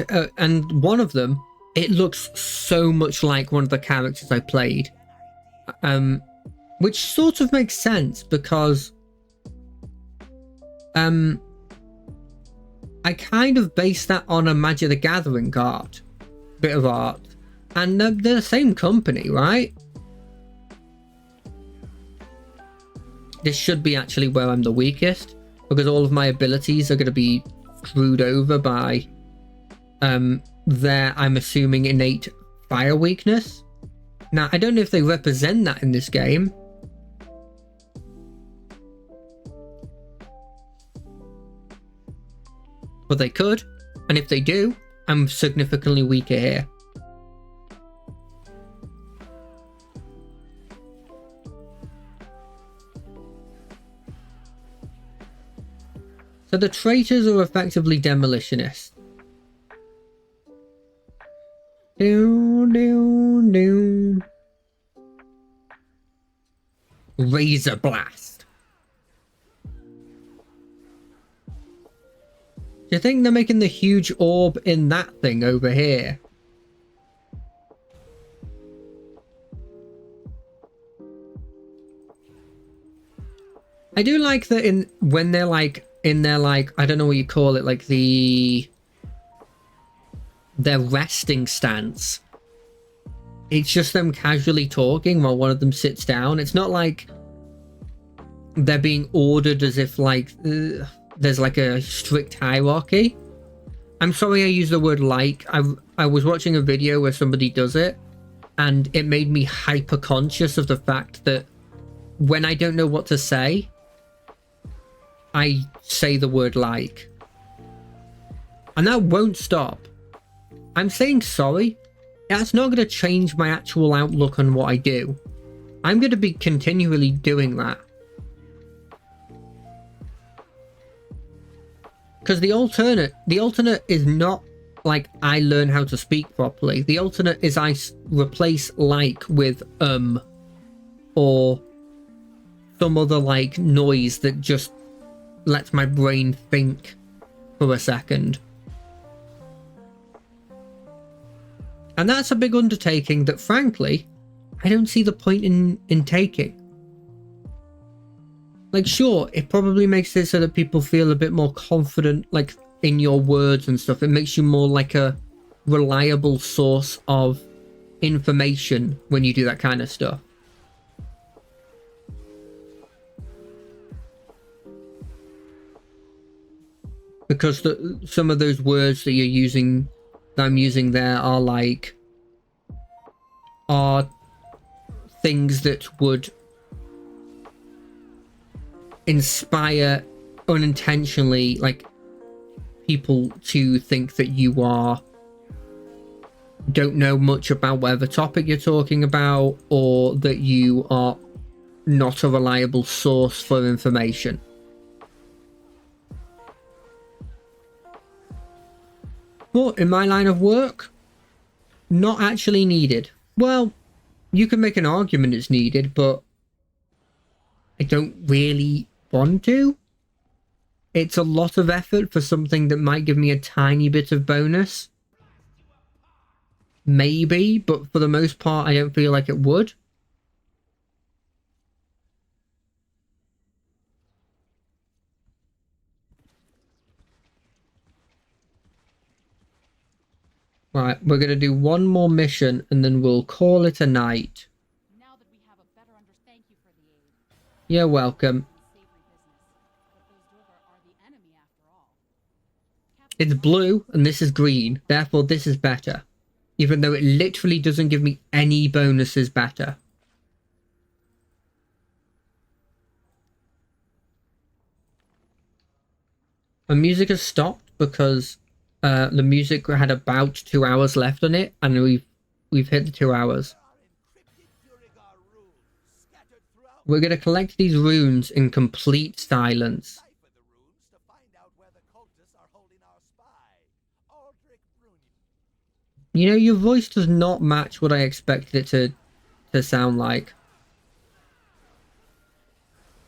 one of them, it looks so much like one of the characters I played, which sort of makes sense because I kind of based that on a Magic the Gathering card, bit of art, and they're the same company, right? This should be actually where I'm the weakest, because all of my abilities are going to be screwed over by their, I'm assuming, innate fire weakness. Now, I don't know if they represent that in this game. But they could, and if they do, I'm significantly weaker here. So the traitors are effectively demolitionists. Razor blast. Do you think they're making the huge orb in that thing over here? I do like that when they're like in their, like, I don't know what you call it, like their resting stance. It's just them casually talking while one of them sits down. It's not like they're being ordered as if like there's like a strict hierarchy. I'm sorry I used the word like. I was watching a video where somebody does it, and it made me hyper conscious of the fact that when I don't know what to say, I say the word like. And that won't stop. I'm saying sorry. That's not going to change my actual outlook on what I do. I'm going to be continually doing that. Because the alternate is not like I learn how to speak properly. The alternate is I replace like with or some other like noise that just lets my brain think for a second. And that's a big undertaking that, frankly, I don't see the point in taking. Like, sure, it probably makes it so that people feel a bit more confident, like, in your words and stuff. It makes you more like a reliable source of information when you do that kind of stuff. Because some of those words that you're using, that I'm using there, are things that would inspire unintentionally, like, people to think that you don't know much about whatever topic you're talking about, or that you are not a reliable source for information. But in my line of work, not actually needed. Well, you can make an argument it's needed, but I don't really want to. It's a lot of effort for something that might give me a tiny bit of bonus. Maybe, but for the most part, I don't feel like it would. Right, we're going to do one more mission and then we'll call it a night. Now that we have a better thank you for the aid. You're welcome. Savory business, but those Dwarven are the enemy after all. It's blue and this is green, therefore this is better. Even though it literally doesn't give me any bonuses better. My music has stopped because the music had about 2 hours left on it, and we've hit the 2 hours. We're going to collect these runes in complete silence. You know, your voice does not match what I expected it to sound like.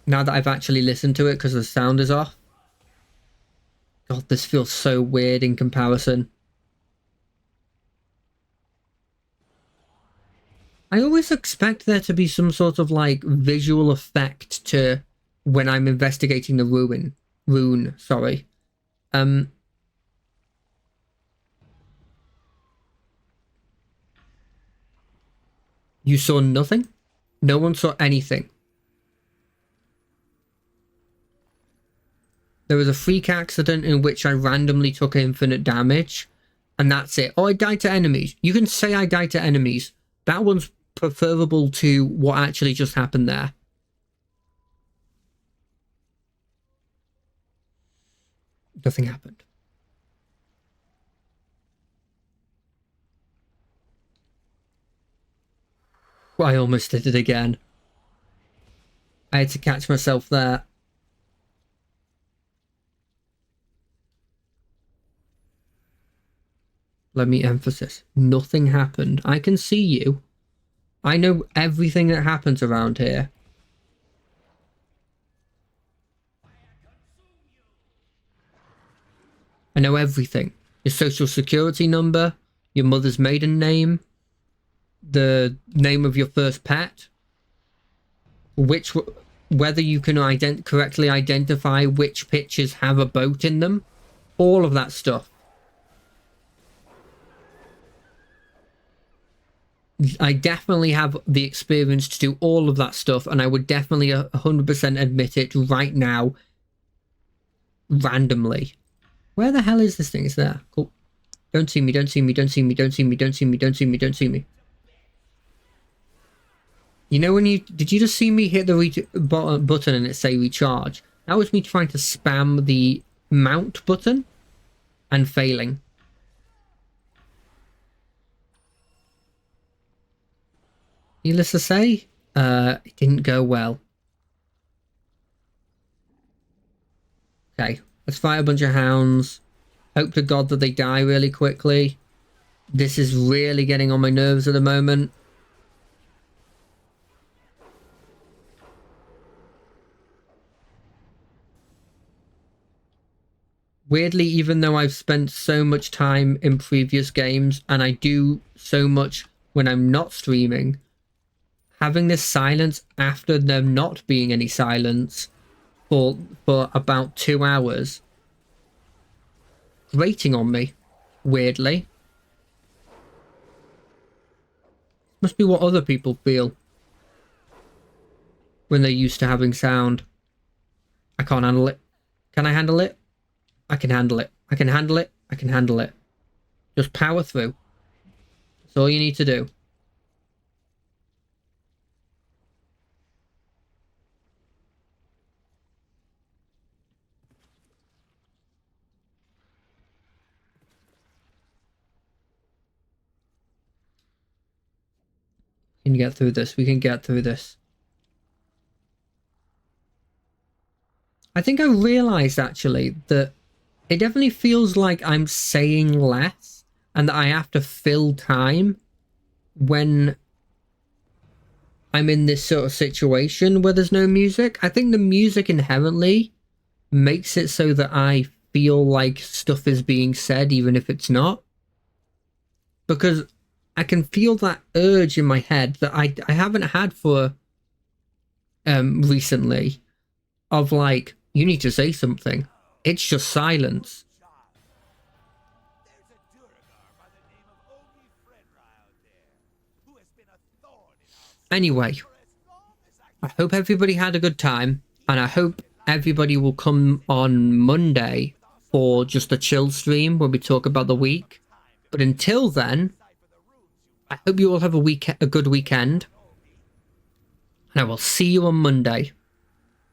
Now that I've actually listened to it because the sound is off. God, this feels so weird in comparison. I always expect there to be some sort of like visual effect to when I'm investigating the rune, sorry. You saw nothing? No one saw anything. There was a freak accident in which I randomly took infinite damage, and that's it. Oh, I died to enemies. You can say I died to enemies. That one's preferable to what actually just happened there. Nothing happened. Well, I almost did it again. I had to catch myself there. Let me emphasize. Nothing happened. I can see you. I know everything that happens around here. I know everything. Your social security number, your mother's maiden name, the name of your first pet, whether you can correctly identify which pictures have a boat in them, all of that stuff. I definitely have the experience to do all of that stuff, and I would definitely 100% admit it right now, randomly. Where the hell is this thing? It's there. Cool. Don't see me, don't see me, don't see me, don't see me, don't see me, don't see me, don't see me. You know when did you just see me hit the button and it say recharge? That was me trying to spam the mount button and failing. Needless to say, it didn't go well. Okay, let's fight a bunch of hounds. Hope to God that they die really quickly. This is really getting on my nerves at the moment. Weirdly, even though I've spent so much time in previous games, and I do so much when I'm not streaming, having this silence after there not being any silence for about 2 hours, grating on me, weirdly. Must be what other people feel when they're used to having sound. I can't handle it. Can I handle it? I can handle it. I can handle it. I can handle it. Just power through. That's all you need to do. We can get through this. We can get through this. I think I realized actually that it definitely feels like I'm saying less and that I have to fill time when I'm in this sort of situation where there's no music. I think the music inherently makes it so that I feel like stuff is being said even if it's not. Because I can feel that urge in my head that I haven't had for recently of like, you need to say something. It's just silence. Anyway, I hope everybody had a good time, and I hope everybody will come on Monday for just a chill stream where we talk about the week. But until then, I hope you all have a good weekend, and I will see you on Monday.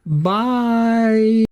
Bye!